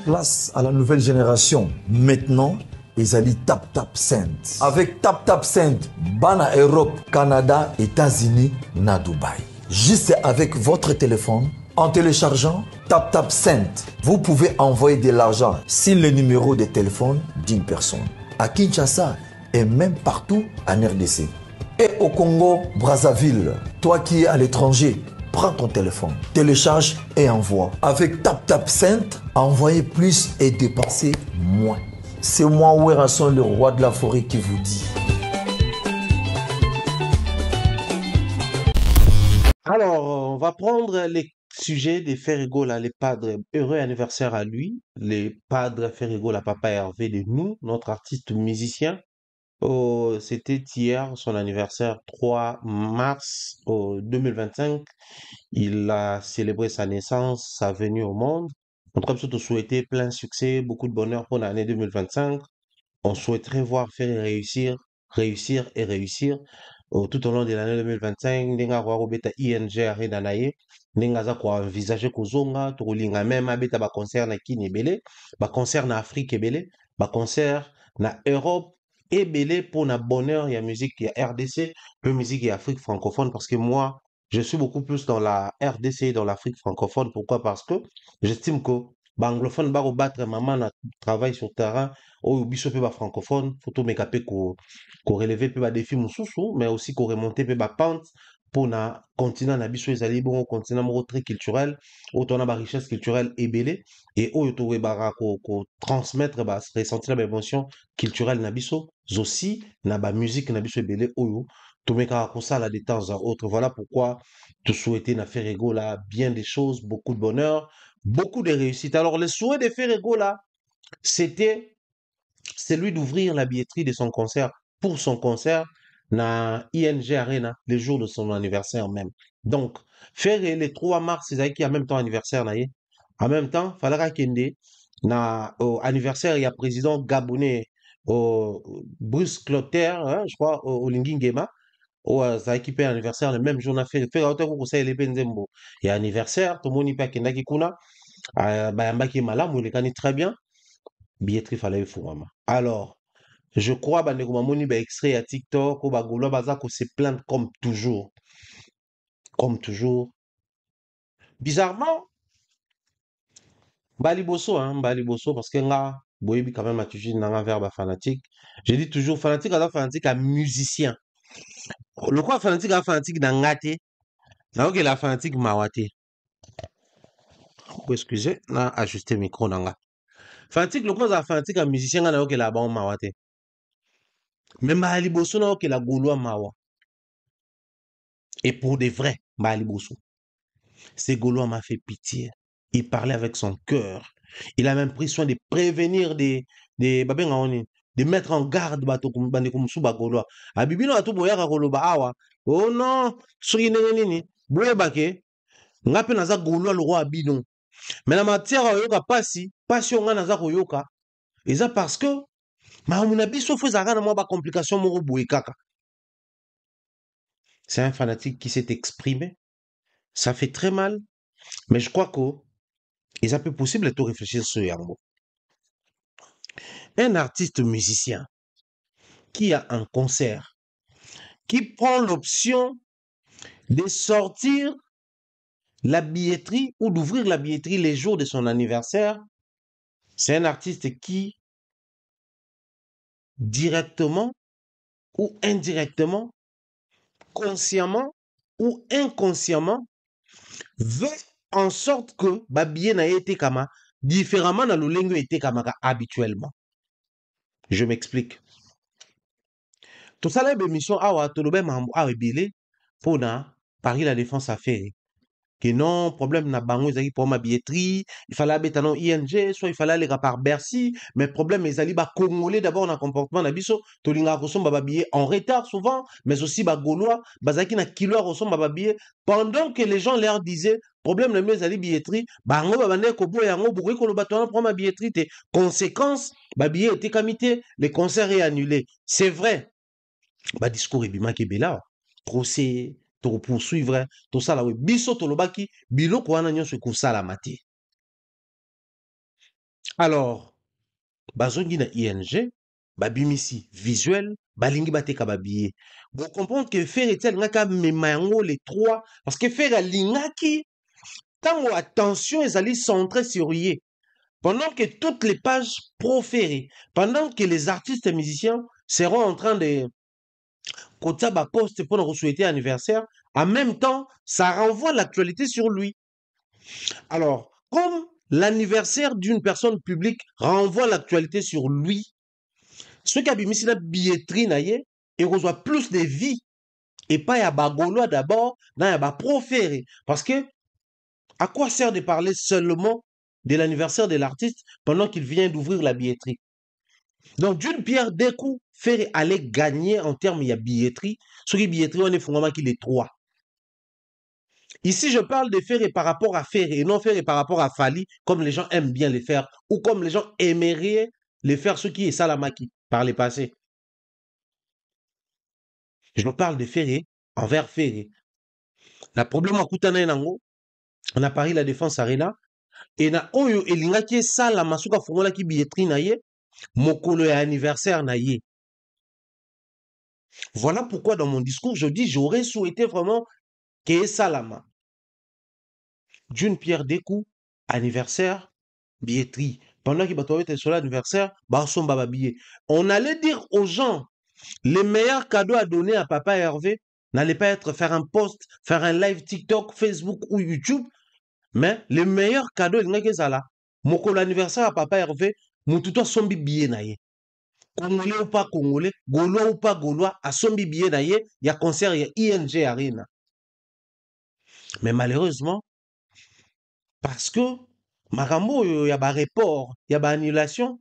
Place à la nouvelle génération. Maintenant, ils allaient Tap Tap Send. Avec Tap Tap Send, Bana Europe, Canada, États-Unis, na Dubaï. Juste avec votre téléphone, en téléchargeant Tap Tap Send, vous pouvez envoyer de l'argent sur le numéro de téléphone d'une personne. À Kinshasa et même partout en RDC. Et au Congo, Brazzaville, toi qui es à l'étranger, prends ton téléphone, télécharge et envoie. Avec Tap Tap Send, envoyez plus et dépensez moins. C'est moi, Weranson, le roi de la forêt, qui vous dit. Alors, on va prendre les sujets des Ferrigo, là, les padres. Heureux anniversaire à lui, les padres Ferrigo, la papa Hervé de nous, notre artiste musicien. Oh, c'était hier son anniversaire 3 mars 2025. Il a célébré sa naissance, sa venue au monde. On train de souhaiter plein succès, beaucoup de bonheur pour l'année 2025. On souhaiterait voir faire réussir, réussir et réussir tout au long de l'année 2025. Ndenga kwa robeta ING arena na ye. Ndenga za kwa envisager kozonga, tokolinga même abeta ba concert na kini ebele, ba concert na Afrique ebele, ba concert na Europe ebele pour na bonheur ya musique ya RDC, peu musique ya Afrique francophone parce que moi je suis beaucoup plus dans la RDC et dans l'Afrique francophone. Pourquoi? Parce que j'estime que anglophone ba battre maman na travail sur terrain oyo biso pe ba francophone faut to meka pe ko relever pe ba défi mususu mais aussi ko remonter pe ba pente pour na continent na biso ezali bon continent moko très culturel oyo to na ba richesse culturelle ebele et oyo to webara ko transmettre ba ressentir ba émotion culturelle na biso aussi na ba musique na biso ebele oyo to meka ko ça de temps à autre. Voilà pourquoi te souhaiter na Ferrego là bien des choses, beaucoup de bonheur, beaucoup de réussite. Alors, le souhait de Ferrego là, c'était celui d'ouvrir la billetterie de son concert pour son concert na ING Arena le jour de son anniversaire même. Donc, faire le 3 mars, c'est qui en même temps anniversaire na ye. En même temps, fallait kende na anniversaire il y a président gabonais Bruce Clotaire, hein, je crois au Lingingema. Ça équipe anniversaire le même jour na fait autant que ça les benzembo. Il y a anniversaire, tout le monde y pas kenda ki kuna bayambaki malamu elekani très bien billetterie fallait efungama alors je crois bandeko bamoni ba extrait ya TikTok o bagolo baza ko se plaindre comme toujours bizarrement mbali bosso parce que nga boyebi quand même attitude nanga vers ba fanatique je dis toujours fanatique à musicien le quoi fanatique na ngate na ok la fanatique mawate excusez na ajuster micro nanga fanatique le quoi fanatique à musicien nga na ok la ba mawate mais mbali bosso na ok la gaulois mawa. Et pour de vrai, Mbali Bosso, ce Gaulois m'a fait pitié. Il parlait avec son cœur. Il a même pris soin de prévenir de mettre en garde Bandekumsu Gaulois. Abibino atu boyaka koloba awa. Oh non, soki ndenge nini, boyebake, nga pe naza Gaulois le roi abino. Mais la matière oyoka pasi onga naza koyoka, eza parce que maamuna biso fo ezalaka na mwa ba complication moko boye kaka. C'est un fanatique qui s'est exprimé. Ça fait très mal. Mais je crois que ça peut possible de réfléchir sur Yango. Un artiste musicien qui a un concert, qui prend l'option de sortir la billetterie ou d'ouvrir la billetterie les jours de son anniversaire, c'est un artiste qui, directement ou indirectement, consciemment ou inconsciemment, veut en sorte que Babie n'a été kama différemment dans le lingue été kama habituellement. Je m'explique. Tout ça là émission awa tolobe mambo awa ebele pour na Paris la défense à faire que non problème na bango ezali pour ma billetterie il fallait abeta non ING soit il fallait aller par Bercy mais problème ezali ba congolais d'abord na comportement na biso tolinga kosomba ba billet en retard souvent mais aussi ba gaulois bazaki na kilo kosomba ba billet pendant que les gens leur disaient problème na mieux ezali billetterie bango ba bande ko boya yango bokoki koloba to na prendre ma billetterie te conséquence ba billet était kamité le concert est annulé c'est vrai ba discours ebimaki ebela procès to poursuivre tout ça là oui biso tolobaki biloko wana nyonso ekosalama te alors bazongi na ING babimisi visuel balingi bateka babillet vous comprendre que faire eti alingaki amema yango les trois parce que faire alingaki ntango attention ezali centré sur ye pendant que toutes les pages proférées pendant que les artistes et musiciens seront en train de kotia ba poste pour nous souhaiter anniversaire, en même temps, ça renvoie l'actualité sur lui. Alors, comme l'anniversaire d'une personne publique renvoie l'actualité sur lui, ceux qui abimisi la billetterie naie, il reçoit plus de vie et pas ya bagolo d'abord, dans ya ba proféré. Parce que, à quoi sert de parler seulement de l'anniversaire de l'artiste pendant qu'il vient d'ouvrir la billetterie? Donc, d'une pierre deux coups, faire aller gagner en termes de billetterie. Sur les billetteries, on est fondamentalement qu'il est trois. Ici, je parle de faire par rapport à faire et non faire par rapport à Fali, comme les gens aiment bien les faire, ou comme les gens aimeraient les faire, ce qui est Salamaki par le passé. Je parle de Ferré envers Ferré. Le problème à Koutana Nango, on a Paris la Défense Arena, et na Oyo Elingaki Sala Masuka Fongola qui billetterie naie, Mokolo et anniversaire naie. Voilà pourquoi dans mon discours, je dis j'aurais souhaité vraiment que Salama, d'une pierre deux coups, anniversaire, billetterie. Pendant qu'il était sur l'anniversaire, on allait dire aux gens, les meilleurs cadeaux à donner à Papa Hervé n'allait pas être faire un post, faire un live TikTok, Facebook ou YouTube, mais le meilleur cadeau, il n'y a là. Moko l'anniversaire à Papa Hervé, Moututo sombi billet na ye. Congolais ou pas Congolais, Gaulois ou pas Gaulois, à sombi billet na ye, il y a concert, il y a ING Arena. Mais malheureusement, parce que Marambo, il y a un report, il y a une annulation,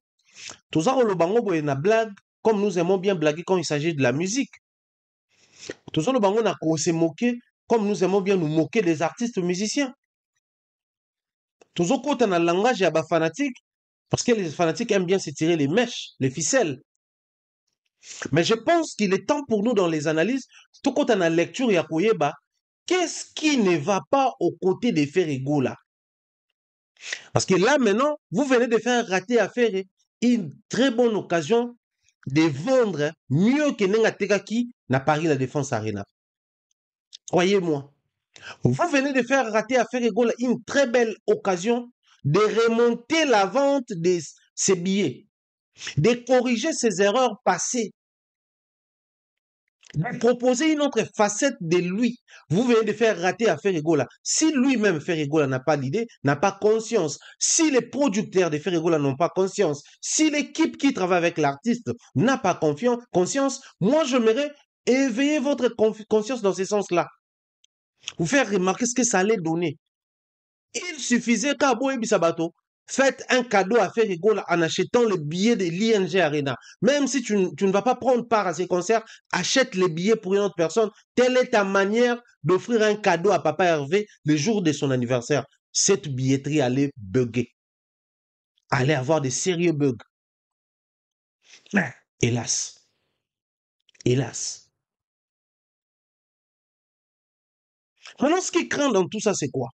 tout ça, le bango, il y a une blague, comme nous aimons bien blaguer quand il s'agit de la musique. Tout ça, le bango, on s'est moqué, comme nous aimons bien nous moquer des artistes musiciens. Tout ça, quand on a le langage, il y a des fanatiques, parce que les fanatiques aiment bien se tirer les mèches, les ficelles. Mais je pense qu'il est temps pour nous dans les analyses, tout quand on a la lecture, il y a qu'est-ce qui ne va pas aux côtés des Ferrigo là? Parce que là, maintenant, vous venez de faire rater affaire, une très bonne occasion de vendre mieux que Nenga Tekaki n'a Paris La Défense Arena. Croyez-moi. Vous venez de faire rater affaire Egola une très belle occasion de remonter la vente de ces billets, de corriger ces erreurs passées, de proposer une autre facette de lui. Vous venez de faire rater affaire Egola. Si lui-même, Ferregola, n'a pas l'idée, n'a pas conscience, si les producteurs de Ferregola n'ont pas conscience, si l'équipe qui travaille avec l'artiste n'a pas conscience, moi, j'aimerais éveiller votre conscience dans ce sens-là. Vous faire remarquer ce que ça allait donner. Il suffisait qu'à Sabato, faites un cadeau à Ferregola en achetant le billet de l'ING Arena. Même si tu ne vas pas prendre part à ces concerts, achète les billets pour une autre personne. Telle est ta manière d'offrir un cadeau à Papa Hervé le jour de son anniversaire. Cette billetterie allait bugger. Allait avoir des sérieux bugs. Hélas. Hélas. Maintenant, ce qui craint dans tout ça, c'est quoi?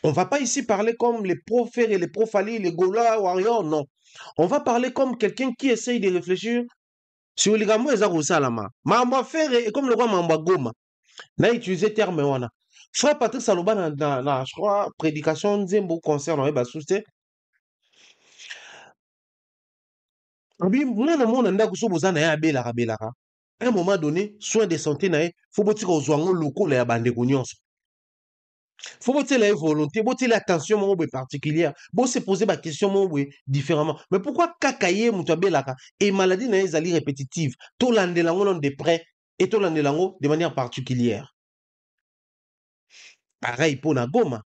On ne va pas ici parler comme les profères et les profalis, les Gaulois, Warriors, non. On va parler comme quelqu'un qui essaye de réfléchir sur les gamins et Salama. Mamba faire et comme le roi Mamba Goma. N'a utilisé terme wana. Frère Patrick Saloba je crois, prédication Zembo concert dans Basouste. Abi mwana mwana ndako so bozana ya belaka belaka. À un moment donné, soins de santé nae, faut botika ozwango loko la ya bande nyonso. Faut botter la volonté, botter l'attention particulière. Bon se poser ma question différemment. Mais pourquoi kakaye mutabelaka et maladie na ezali répétitive, to landelango non de près et to landelango de manière particulière. Pareil pour na Goma.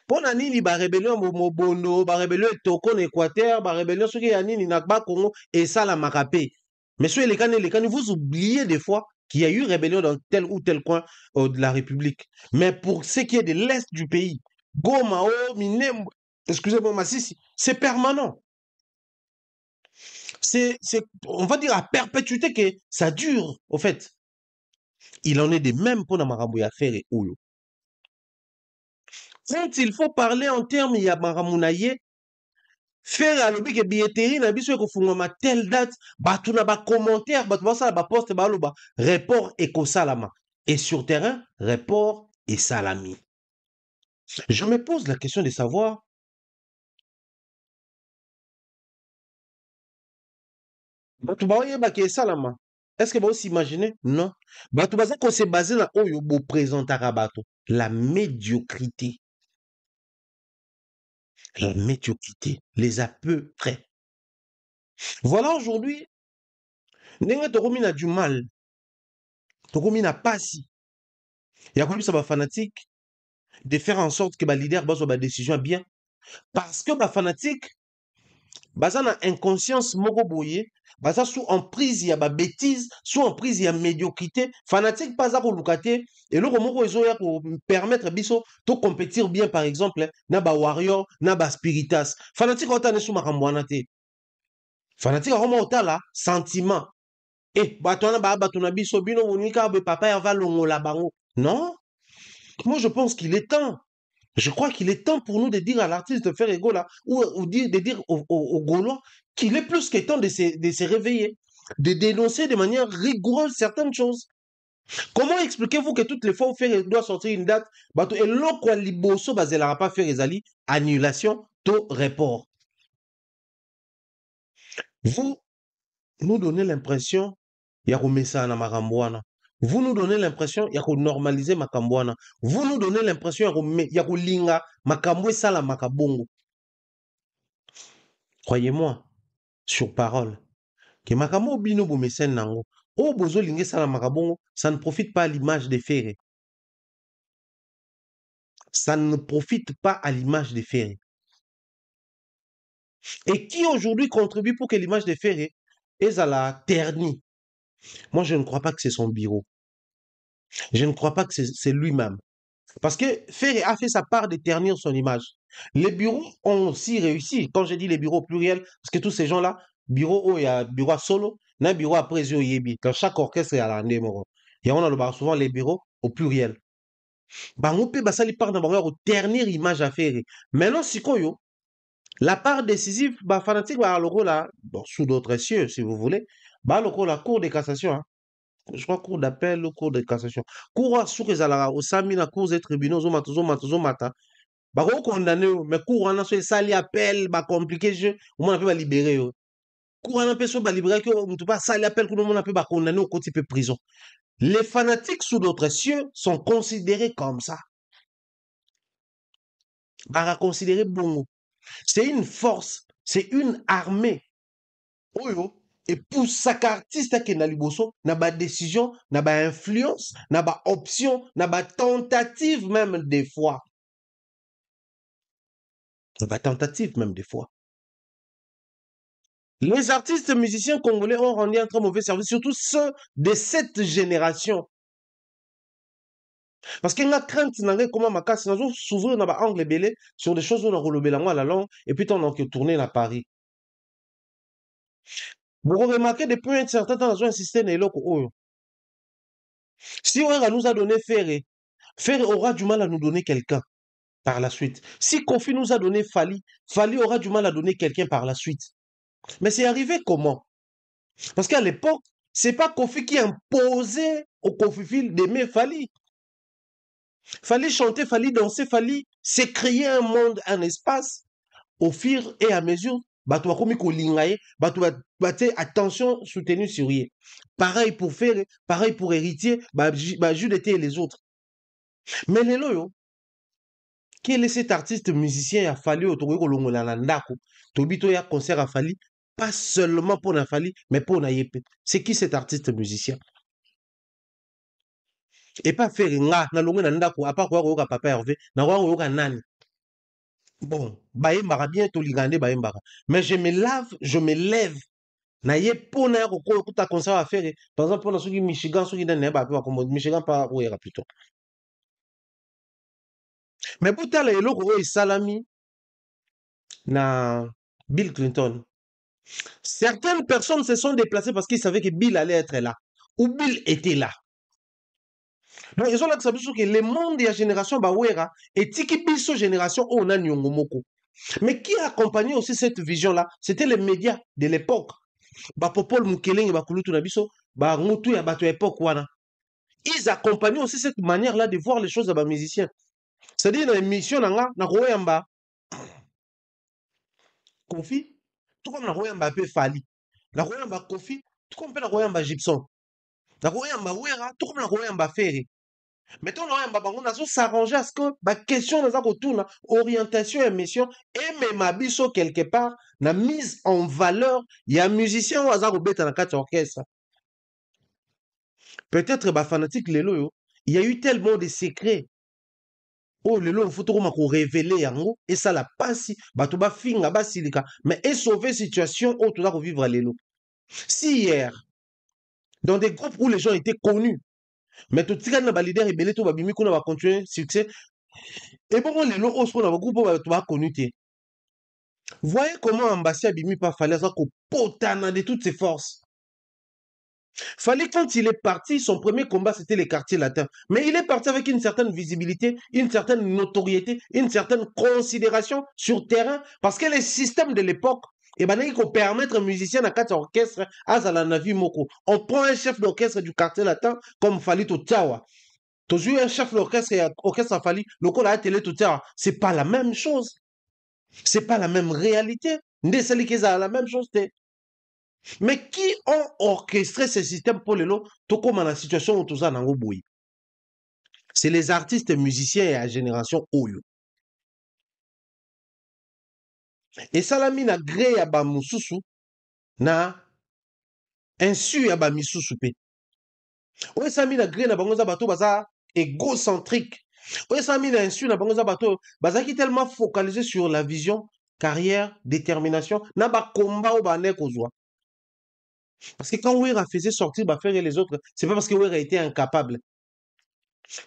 Pour na nini ba rébellion mobondo, ba rébellion toko na Équateur, ba rébellion soki ya nini na ba Congo et ça la makape. Mais sur les cannes, vous oubliez des fois qu'il y a eu rébellion dans tel ou tel coin de la République. Mais pour ce qui est de l'Est du pays, Goma, Minem, excusez-moi, Massissi, c'est permanent. On va dire à perpétuité que ça dure, au fait. Il en est de même pour Namaramouya faire et Ouyo. Quand il faut parler en termes de Maramounaye, faire à l'objet que billetterie na biso ko fungoma telle date batu na ba commentaire batu ba sala ba poste ba loba report et ko salama et sur terrain report et salami. Je me pose la question de savoir batu ba yeba ke salama. Est-ce que vous s'imaginer? Non. Batu ba ko se basé na oyo bo présentara bato la médiocrité. La médiocrité les a peu près. Voilà aujourd'hui, Nenga Toromi a du mal. Toromi n'a pas si. Il y a comme ça, bah, fanatique, de faire en sorte que bah, leader base ba décision bien. Parce que bah, fanatique, bah, ça na inconscience moko boye, bah, ça sous emprise, il y a bah, bêtise, sous emprise, il y a médiocrité. Fanatique, pas ça pour lucrater. Et le moko ils ont pour permettre biso de compétir bien, par exemple, na ba warrior, na ba spiritas. Fanatique, on t'a sous ma te. Fanatique, on t'a là, sentiment. Eh, batona ba batona biso bino monika be papa va longola bango. Non? Moi je pense qu'il est temps. Je crois qu'il est temps pour nous de dire à l'artiste de faire Egola ou de dire aux Gaulois qu'il est plus que temps de se réveiller, de dénoncer de manière rigoureuse certaines choses. Comment expliquez-vous que toutes les fois où faire doit sortir une date, bato eloko liboso bazela pas faire ezali annulation to report. Vous nous donnez l'impression ya komesa na makambo wana. Vous nous donnez l'impression ya normaliser makambo wana. Vous nous donnez l'impression ya kolinga makambo esala makabongo. Croyez-moi, sur parole, que makambo bino bomesen nango, o bozo linge sala makabongo, ça ne profite pas à l'image des ferrés. Ça ne profite pas à l'image des ferrés. Et qui aujourd'hui contribue pour que l'image des ferrés est à la ternie? Moi, je ne crois pas que c'est son bureau. Je ne crois pas que c'est lui-même. Parce que Ferré a fait sa part de ternir son image. Les bureaux ont aussi réussi. Quand je dis les bureaux pluriels, parce que tous ces gens-là, bureau, il y a bureau solo, il y a bureau après yebi. Dans chaque orchestre, il y a la numéro. Et on a souvent les bureaux au pluriel. On peut passer part dans ternir image à Ferré. Maintenant, si koyo, la part décisive, fanatique, le rôle là, bon, sous d'autres cieux, si vous voulez, le rôle la cour de cassation. Hein. Je crois cour d'appel ou cour de cassation. Cour sur les alara, au sami na cour des tribunaux, zomata. Condamné, mais cour en a soit sali appel, compliqué jeu, au moins on peut libérer. Cour en a peut soit libérer que on peut pas sali appel, que on peut condamner au côté de prison. Les fanatiques sous d'autres cieux sont considérés comme ça. Considérés bon. C'est une force, c'est une armée. Oyo. Et pour chaque artiste qui est dans liboso, n'a pas décision, n'a pas influence, n'a pas option, n'a pas tentative même des fois. N'a pas tentative même des fois. Les artistes musiciens congolais ont rendu un très mauvais service, surtout ceux de cette génération. Parce qu'il y a une crainte, comment ma casse, s'ouvrir dans angle belé sur des choses où on a relobé la langue, et puis on a tourné à Paris. Vous remarquez depuis un certain temps, on a insisté dans les si on nous a donné Ferré, Ferré aura du mal à nous donner quelqu'un par la suite. Si Kofi nous a donné Fali, Fali aura du mal à donner quelqu'un par la suite. Mais c'est arrivé comment? Parce qu'à l'époque, c'est pas Kofi qui imposait au Kofi d'aimer Fali. Fallait chanter, fallait danser, fallait se créer un monde, un espace. Au fur et à mesure, attention soutenue sur lui. Pareil pour Ferré, pareil pour Héritier, Jules et les autres. Mais les loyaux, quel est cet artiste musicien a fallu autour de l'Andako, Tobito ya concert a fallu, pas seulement pour Nafali, mais pour Nayepe. C'est qui cet artiste musicien? Et pas faire nga na longue na ndako à part quoi papa Hervé na quoi nani. Bon, baïmbara bien to ligande baïmbara. Mais je me lève. Na ye pona ko ta concert à faire. Par exemple pour ceux qui Michigan, ceux qui dans ba comme Michigan pas ouera plutôt. Mais pour tala eloko o salami na Bill Clinton. Certaines personnes se sont déplacées parce qu'ils savaient que Bill allait être là ou Bill était là. Donc, ils ont là que le monde de la génération Bawera et Tiki Biso génération on a Nyongomoko. Mais qui a accompagné aussi cette vision-là? C'était les médias de l'époque. Popol Mukeleng et Bakulutu Nabiso, Ngutu et Bato époque wana. Ils accompagnaient aussi cette manière-là de voir les choses à les musiciens. C'est-à-dire dans l'émission na Royamba Kofi, tout comme na Royamba pe Fali. Na Royamba Kofi, tout comme na Royamba Gibson. Na Royamba Wera, tout comme na Royamba Ferré. Mettons on a s'arranger à ce que la question de retourne orientation et mission et même abisso quelque part la mise en valeur il y a un musicien au hasard au bête dans quatre orchestres. Peut-être fanatique lelo il y a eu tellement de secrets. Oh lelo il faut trop révéler yango et ça la passe bato ba finga ba silika mais et sauver situation où tu dois revivre lelo. Si hier dans des groupes où les gens étaient connus mais tout tika na ba leader ebele to ba bimi kuna ba continuer succès et bon les lots au na groupe ba connu te. Voyez comment Ambassia bimi pas fallait ça ko potana de toutes ses forces. Fallait quand il est parti son premier combat c'était les quartiers latins mais il est parti avec une certaine visibilité, une certaine notoriété, une certaine considération sur terrain parce que les systèmes de l'époque et il faut permettre un musicien à quatre orchestres à Zalanavi Moko. On prend un chef d'orchestre du quartier latin comme Falito Tchawa. Tu joues un chef d'orchestre et orchestre à Fali, le col a télé tout ça. C'est pas la même chose. C'est pas la même réalité. Ndesali keza la même chose. Mais qui ont orchestré ce système pour les lots, tout comme dans la situation où tout ça n'a pas. C'est les artistes musiciens et la génération Oyo. Et ça l'a mis na gré ya ba mususu na insu ya ba misusu pe. Oyo ça mis na gré na bango za bato baza égocentrique. Oyo ça mis na insu na bango za bato baza qui tellement focalisé sur la vision, carrière, détermination, na ba combat ou ba ne kozwa. Parce que quand Ouera faisait sortir Baffer et les autres, c'est pas parce que Ouera était incapable.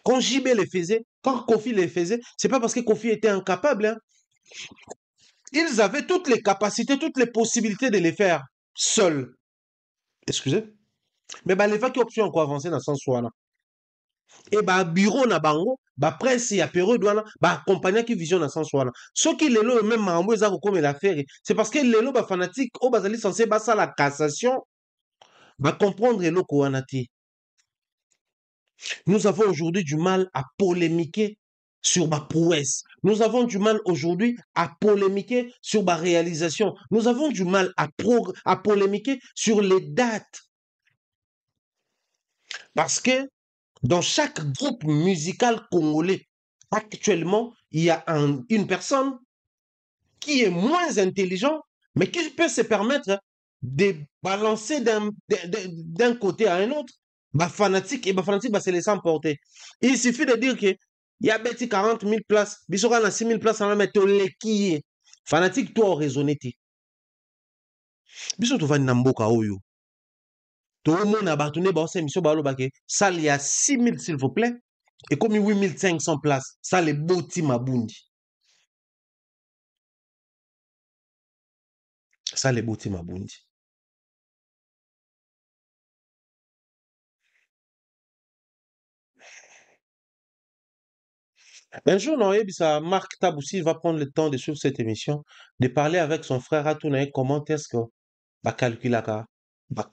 Quand JB les faisait, quand Kofi les faisait, c'est pas parce que Kofi était incapable. Hein. Ils avaient toutes les capacités, toutes les possibilités de les faire seuls. Excusez. Mais bah, les gens qui ont pu encore avancer dans ce sens là. Et bah, bureau na bango, bah, presse et apéro douana, bah, compagnie qui vision dans ce sens là. Ceux qui les lots, même mambo, ils ont comme l'affaire. C'est parce que les lots, bah, fanatiques, au basali censé, bah, ça la cassation, bah, comprendre les lots qu'on a. Nous avons aujourd'hui du mal à polémiquer sur ma prouesse. Nous avons du mal aujourd'hui à polémiquer sur ma réalisation. Nous avons du mal à polémiquer sur les dates. Parce que dans chaque groupe musical congolais, actuellement, il y a une personne qui est moins intelligent, mais qui peut se permettre de balancer d'un côté à un autre. Bah, fanatique, et bah, fanatique, bah, c'est les sans porter. Il suffit de dire que il y a 40 000 places, il y a 6 000 places, on va mettre les qui est. Fanatique, toi, raisonné. Biso tu vas n'amboka oyo. Tout le monde a battu, bah, c'est émission, bah, ça, il y a 6 000, s'il vous plaît, et comme 8 500 places, ça, les boti mabundi. Ça, les boti mabundi. Un jour, non, Marc Taboussi va prendre le temps de suivre cette émission, de parler avec son frère Atounaï comment est-ce que va calculer la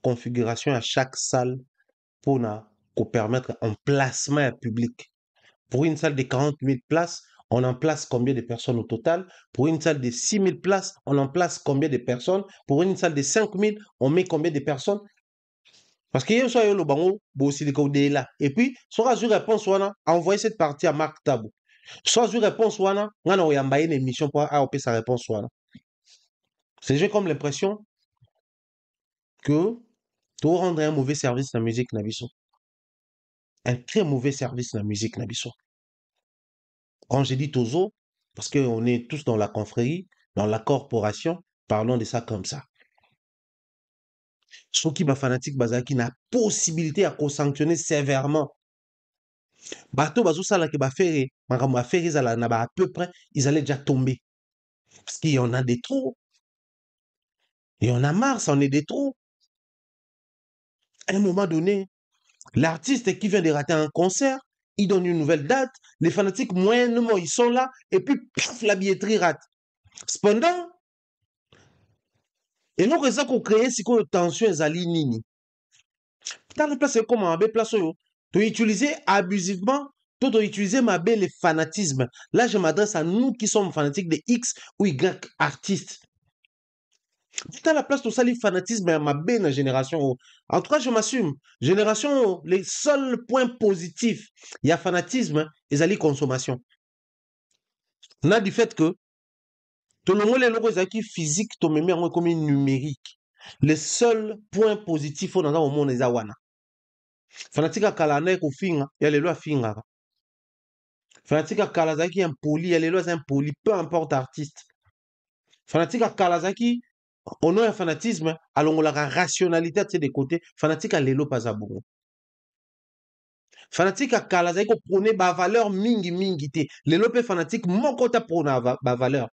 configuration à chaque salle pour permettre un placement public. Pour une salle de 40 000 places, on en place combien de personnes au total? Pour une salle de 6 000 places, on en place combien de personnes? Pour une salle de 5 000, on met combien de personnes? Parce qu'il y a le bango, là. Et puis, sera une réponse, on a envoyé cette partie à Marc Tabou. Soit une réponse, on a envoyé une émission pour AOP sa réponse. J'ai comme l'impression que tu rendre un mauvais service dans la musique Nabiso. Un très mauvais service dans la musique Nabiso. Quand je dis Tozo, parce qu'on est tous dans la confrérie, dans la corporation, parlons de ça comme ça. Ceux qui sont fanatiques, qui n'a possibilité à sanctionner sévèrement. Bateau bazo sala ke bafere, makambo afere izala na ba à peu près, ils allaient déjà tomber. Parce qu'il y en a des trous. Il y en a marre, ça en est des trous. À un moment donné, l'artiste qui vient de rater un concert, il donne une nouvelle date, les fanatiques moyennement ils sont là, et puis paf, la billetterie rate. Cependant, et nous ça qu'on crée, c'est que tension est ali nini. Dans la place, c'est comme un place, tu utiliser abusivement, tu utiliser ma belle fanatisme. Là, je m'adresse à nous qui sommes fanatiques de X ou Y artistes. Dans la place, tout ça, le fanatisme, ma belle génération. En tout cas, je m'assume. Génération, les seuls points positifs, il y a fanatisme et la consommation. On a du fait que tout le monde est qui physique, tout le monde est comme numérique. Les seuls points positifs dans le monde, c'est wana. Fanatique à kalane ko finga, il y a les lois finga. Fanatique à kalazaki impoli, il y a les lois impoli, peu importe artiste. Fanatique à kalazaki, au nom du fanatisme, alors la rationalité de des côtés, fanatique à l'élo pas à bon. Fanatique à kalazaki ko prôner ba valeur mingi mingi te. L'élo pe fanatique mon côté prôner ba valeur.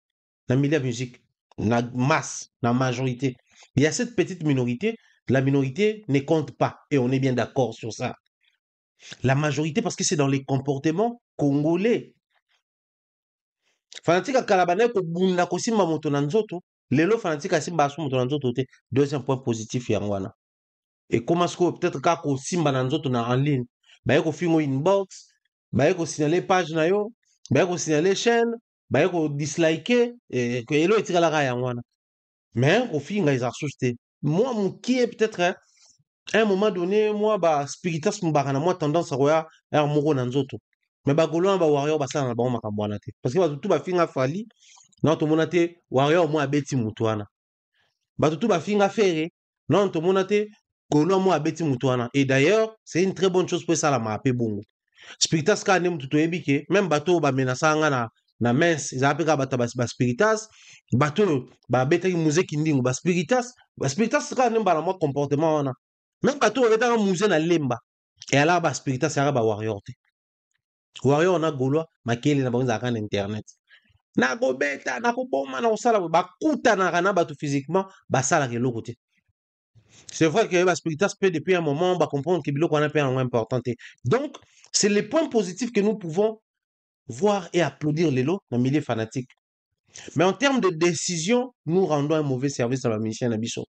Dans le milieu de la musique, la masse, la majorité. Il y a cette petite minorité, la minorité ne compte pas. Et on est bien d'accord sur ça. La majorité, parce que c'est dans les comportements congolais. Fanatique à Kalabane, ko bunda ko simba moto na nzoto. Lelo fanatique à simba asu moto na nzoto te. Deuxième point positif yangwana. Et comment est-ce que peut-être ka ko simba na nzoto na en ligne. Ba ko fingo inbox, ba ko signaler page na yo, ba ko signaler chaîne, baye ko dislike ko elo etikala ya ngwana mais ko finga ils assuste moi mon qui est peut-être hein, à un moment donné moi ba spiritisme bakana moi tendance à roya ya moko na nzoto mais ba golo ba warrior ba sala na ba makambo na te parce que ba tout ba finga fali non to monate warrior moi abeti mutu wana bato tout ba finga fere non to monate golo moi abeti mutu wana et d'ailleurs c'est une très bonne chose pour ça la ma pe bongo spiritas ka ne mutu toyebi ke même bato ba menasanga na mens ils appellent bata ba spiritas bato ba betaki muzeki ndingo ba spiritas ka ne mbala moi comportement wana même bato ba betaka musée na lemba et ala ba spiritas ya ba warrior te warrior na golwa makele na banza ka na internet na kobeta na koboma na kosala bakutanaka na bato physiquement basalaka eloko te c'est vrai que Spiritas peut depuis un moment comprendre que biloko wana pe yango important te donc c'est les points positifs que nous pouvons voir et applaudir lelo na milieu fanatique mais en termes de décision nous rendons un mauvais service à la mission na biso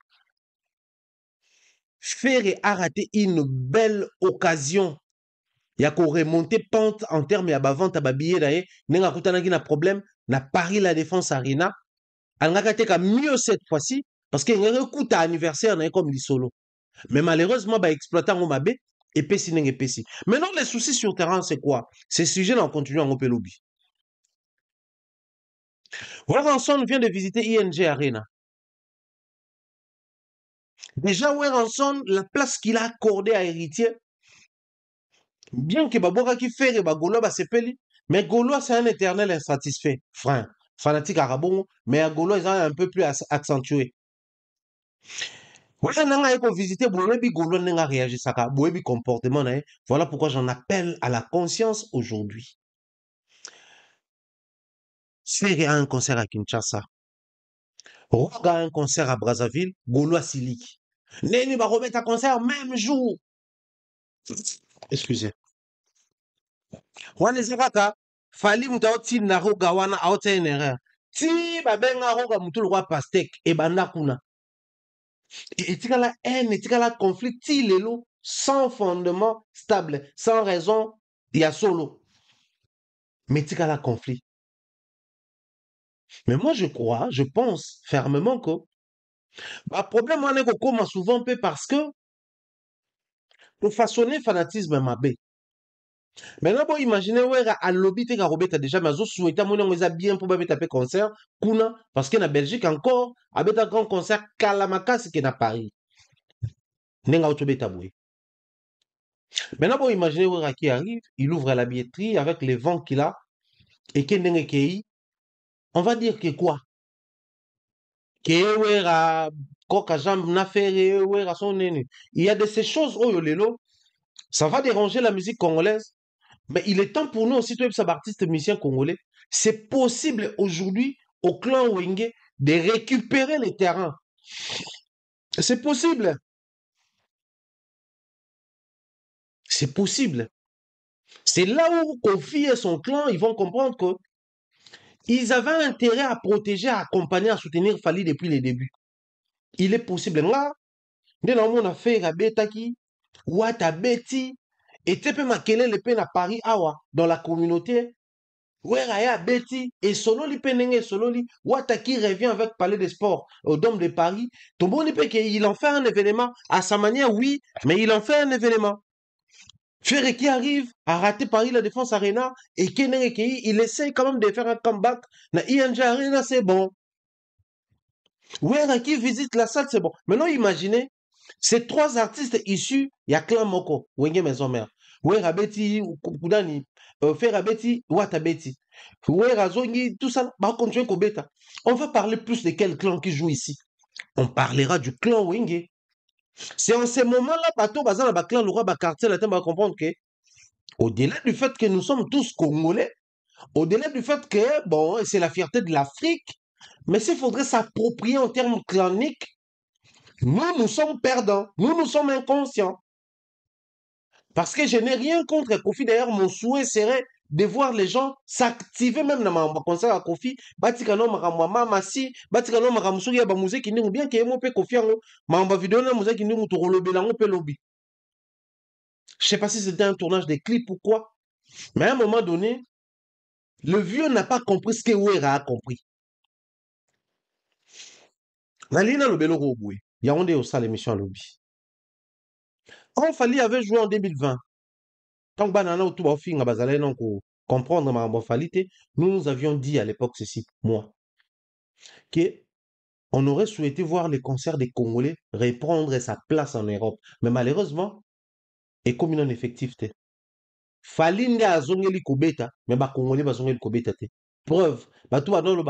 Ferre a raté une belle occasion ya ko remonter pente en termes ya bavante ba billet na ye nenga kutanaki na problème na Paris la Défense Arena alingaka teka mieux cette fois-ci parce que ngaka kuta anniversaire na comme lisolo mais malheureusement ba exploitant ngo mabe epesi ndenge epesi maintenant les soucis sur terrain c'est quoi ces sujets là on continue en opelobi Weranson vient de visiter ING Arena déjà Weranson la place qu'il a accordée à Héritier bien que Baboka qui fait Bagolo Basepeli, mais Gaulois c'est un éternel insatisfait, frein, fanatique arabon, mais à Gaulois ils ont un peu plus accentué. Voilà, nanga eko visiter Boebi Gaulois n'a réagi saka, Boebi comportement na. Voilà pourquoi j'en appelle à la conscience aujourd'hui. Faire un concert à Kinshasa, Roga un concert à Brazzaville, Gaulois Silik. Neni va remettre un concert même jour. Excusez. Wana ezakaka fali mutu aoti na roga wana aota une erreur ti babenga roga mutu lokwa pastek ebanda kuna etikala haine etikala conflit ti lelo sans fondement stable sans raison ya solo mais etikala conflit mais moi je pense fermement que problème wana ekokoma souvent mpe parce que tofaçonner fanatisme mabe maintenant bon imaginez wera alobi te ka kobeta déjà mais azosouhaita moni yango eza bien mpo babeta mpe concert kuna parce que na Belgique encore abeta grand concert kala makasi ke na Paris ndenge aotobeta boye maintenant bon imaginez wera qui arrive il ouvre la billetterie avec les vents qu'il a et ke ndenge kei on va dire que quoi ke wera koka jambe na fere wera son nene il y a de ces choses oyo lelo ça va déranger la musique congolaise. Mais il est temps pour nous aussi, tous les artistes musiciens congolais, c'est possible aujourd'hui au clan Wenge de récupérer les terrains. C'est possible. C'est possible. C'est là où Kofi et son clan, ils vont comprendre que ils avaient intérêt à protéger, à accompagner, à soutenir Fali depuis les débuts. Il est possible. Là, on a fait Rabetaki, Ouata Beti, et Tepe Makele le peine à Paris, Awa, dans la communauté. Weraya Betty et Sololi Penenge Sololi Wataki revient avec Palais des Sports au Dôme de Paris. Tomboni Peke, il en fait un événement à sa manière, oui, mais il en fait un événement. Ferre qui arrive à rater Paris la Défense Arena et Kenenge Kei, il essaye quand même de faire un comeback. Na ING Arena, c'est bon. Wera qui visite la salle, c'est bon. Maintenant, imaginez ces trois artistes issus, il y a Clan Moko, Wenge Maison Mère, Wera Betty, Kudani. Faire Betty, Wata Betty, Zongi, tout ça, va continuer Kobeta. On va parler plus de quel clan qui joue ici. On parlera du clan Wenge. C'est en ces moments-là, Bato, Bazan, clan, le roi, quartier, la va comprendre que, au-delà du fait que nous sommes tous Congolais, au-delà du fait que, bon, c'est la fierté de l'Afrique, mais s'il faudrait s'approprier en termes claniques, nous sommes perdants, nous sommes inconscients. Parce que je n'ai rien contre Kofi. D'ailleurs, mon souhait serait de voir les gens s'activer même dans ma concert à Kofi. Batikano makamwa masi, batikano makamsuki ya ba musique ndingu bien que mo pe Kofi ngo, ma vidéo na musique ndingu to lobela ngo pe lobby. Je sais pas si c'était un tournage de clip ou quoi, mais à un moment donné, Le vieux n'a pas compris ce que Wera a compris. Nalina le belo roboué. Yaoundé au salle émission à lobby. Quand Fali avait joué en 2020, tant que banana ou tout bafing à bazalé non ko comprendre ma morphalité, nous avions dit à l'époque ceci, moi, que on aurait souhaité voir les concerts des Congolais reprendre sa place en Europe. Mais malheureusement, et comme non effectif, Fali nde azongeli kobeta, mais ba Congolais bazongeli kobeta te. Preuve, ba tout banolo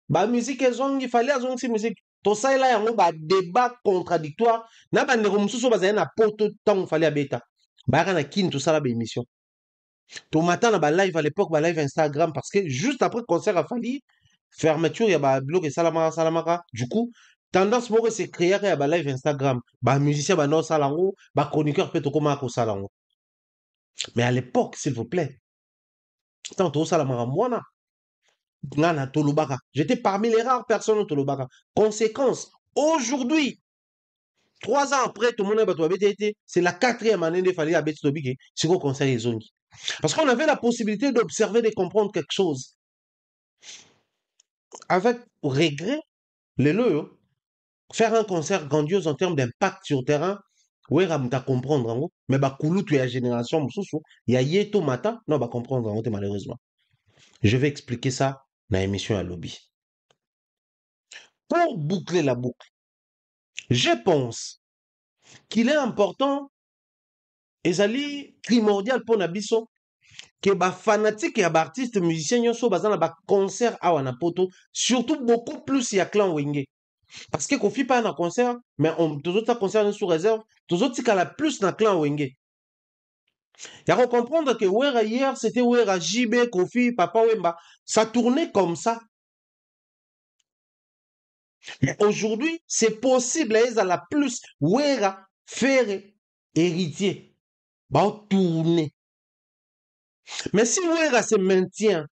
ba musique ezongi, Fali azongi musique. Tosaila yango ba débat contradictoire, na ba ndeko mususu bazali na poto tango Fali abeta. Ba na kin tout ça la ba émission. Tomata na ba live à l'époque, ba live Instagram parce que juste après le concert a Fali, fermeture ya ba blog et salamaka. Du coup, tendance moko se créer ya ba live Instagram, ba musicien ba no salango, ba chroniqueur peut koma ko salango. Mais à l'époque, s'il vous plaît, tant salamaka mwana ngana tolobaka. J'étais parmi les rares personnes au tolobaka. Conséquence, aujourd'hui, 3 ans après, tout le monde a été, c'est la 4e année de Fali Abet Tobike, c'est au conseil des zones. Parce qu'on avait la possibilité d'observer, de comprendre quelque chose. Avec regret, faire un concert grandiose en termes d'impact sur le terrain, ouais, à comprendre, mais bah, koulou, tu es la génération, il y a yeto mata, non, bah, comprendre, malheureusement. Je vais expliquer ça dans l'émission à lobby. Pour boucler la boucle, je pense qu'il est important, et ça primordial pour Nabiso, que les fanatiques et les artistes musiciens sont basés dans les concerts à Wanapoto, surtout beaucoup plus il y a clan Wenge. Parce que Kofi pas un concert, mais tous autres concerts sous réserve, tous autres qui a plus dans clan Wenge. Il faut comprendre que Wera hier, c'était Wera JB, Kofi, Papa Wemba. Ça tournait comme ça. Mais aujourd'hui, c'est possible, ils ont la plus Wera, Ferre, héritier. Bah, tourner. Mais si Wera se maintient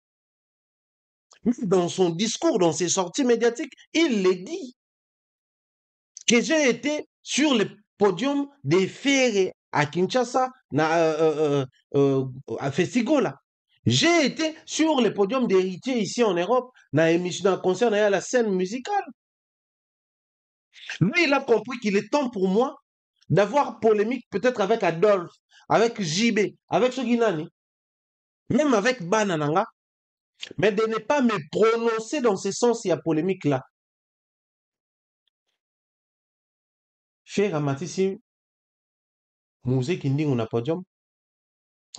dans son discours, dans ses sorties médiatiques, il le dit. Que j'ai été sur le podium des Ferre à Kinshasa, à Festigola. J'ai été sur le podium d'héritiers ici en Europe, dans un concert à la scène musicale. Lui, il a compris qu'il est temps pour moi d'avoir polémique peut-être avec Adolphe, avec JB, avec Soginani, même avec Banananga, mais de ne pas me prononcer dans ce sens, il y a polémique là. Faire à Matisse, musique indingo na podium,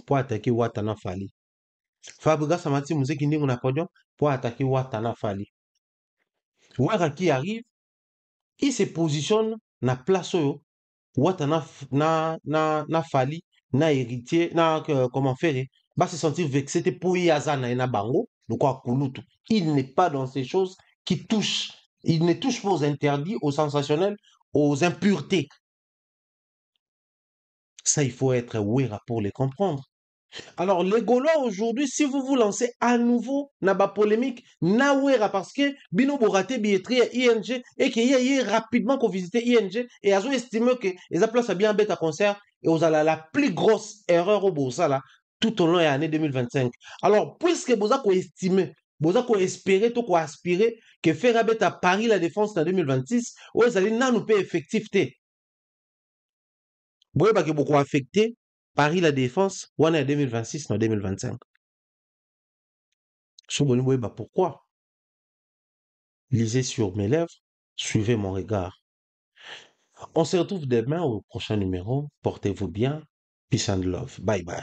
pour attaquer Watana Fali. Fabriga Samati musique indingo na podium, pour attaquer Watana Fali. Ouara qui arrive, il se positionne na place où Watana na Fali, na héritier, na comment faire, va se sentir vexé pour Yazana et na bango, donc quoi kulutu. Il n'est pas dans ces choses qui touchent, il ne touche pas aux interdits, aux sensationnels, aux impuretés. Ça, il faut être ouéra pour les comprendre. Alors, les Gaulois aujourd'hui, si vous vous lancez à nouveau dans la polémique, na ouéra parce que bino borate billetterie ING et qu'il y a rapidement qu'on visite ING et ils ont estimé que les places à bien bête à concert et vous avez la plus grosse erreur au Boursa là tout au long de l'année 2025. Alors, puisque vous avez estimé, vous avez espéré, vous avez aspiré que faire bête à Paris la défense en 2026, vous allez nous payer effectivité. Vous voyez que beaucoup affecté Paris la défense, on est en 2026, en 2025. Pourquoi? Lisez sur mes lèvres, suivez mon regard. On se retrouve demain au prochain numéro. Portez-vous bien. Peace and love. Bye bye.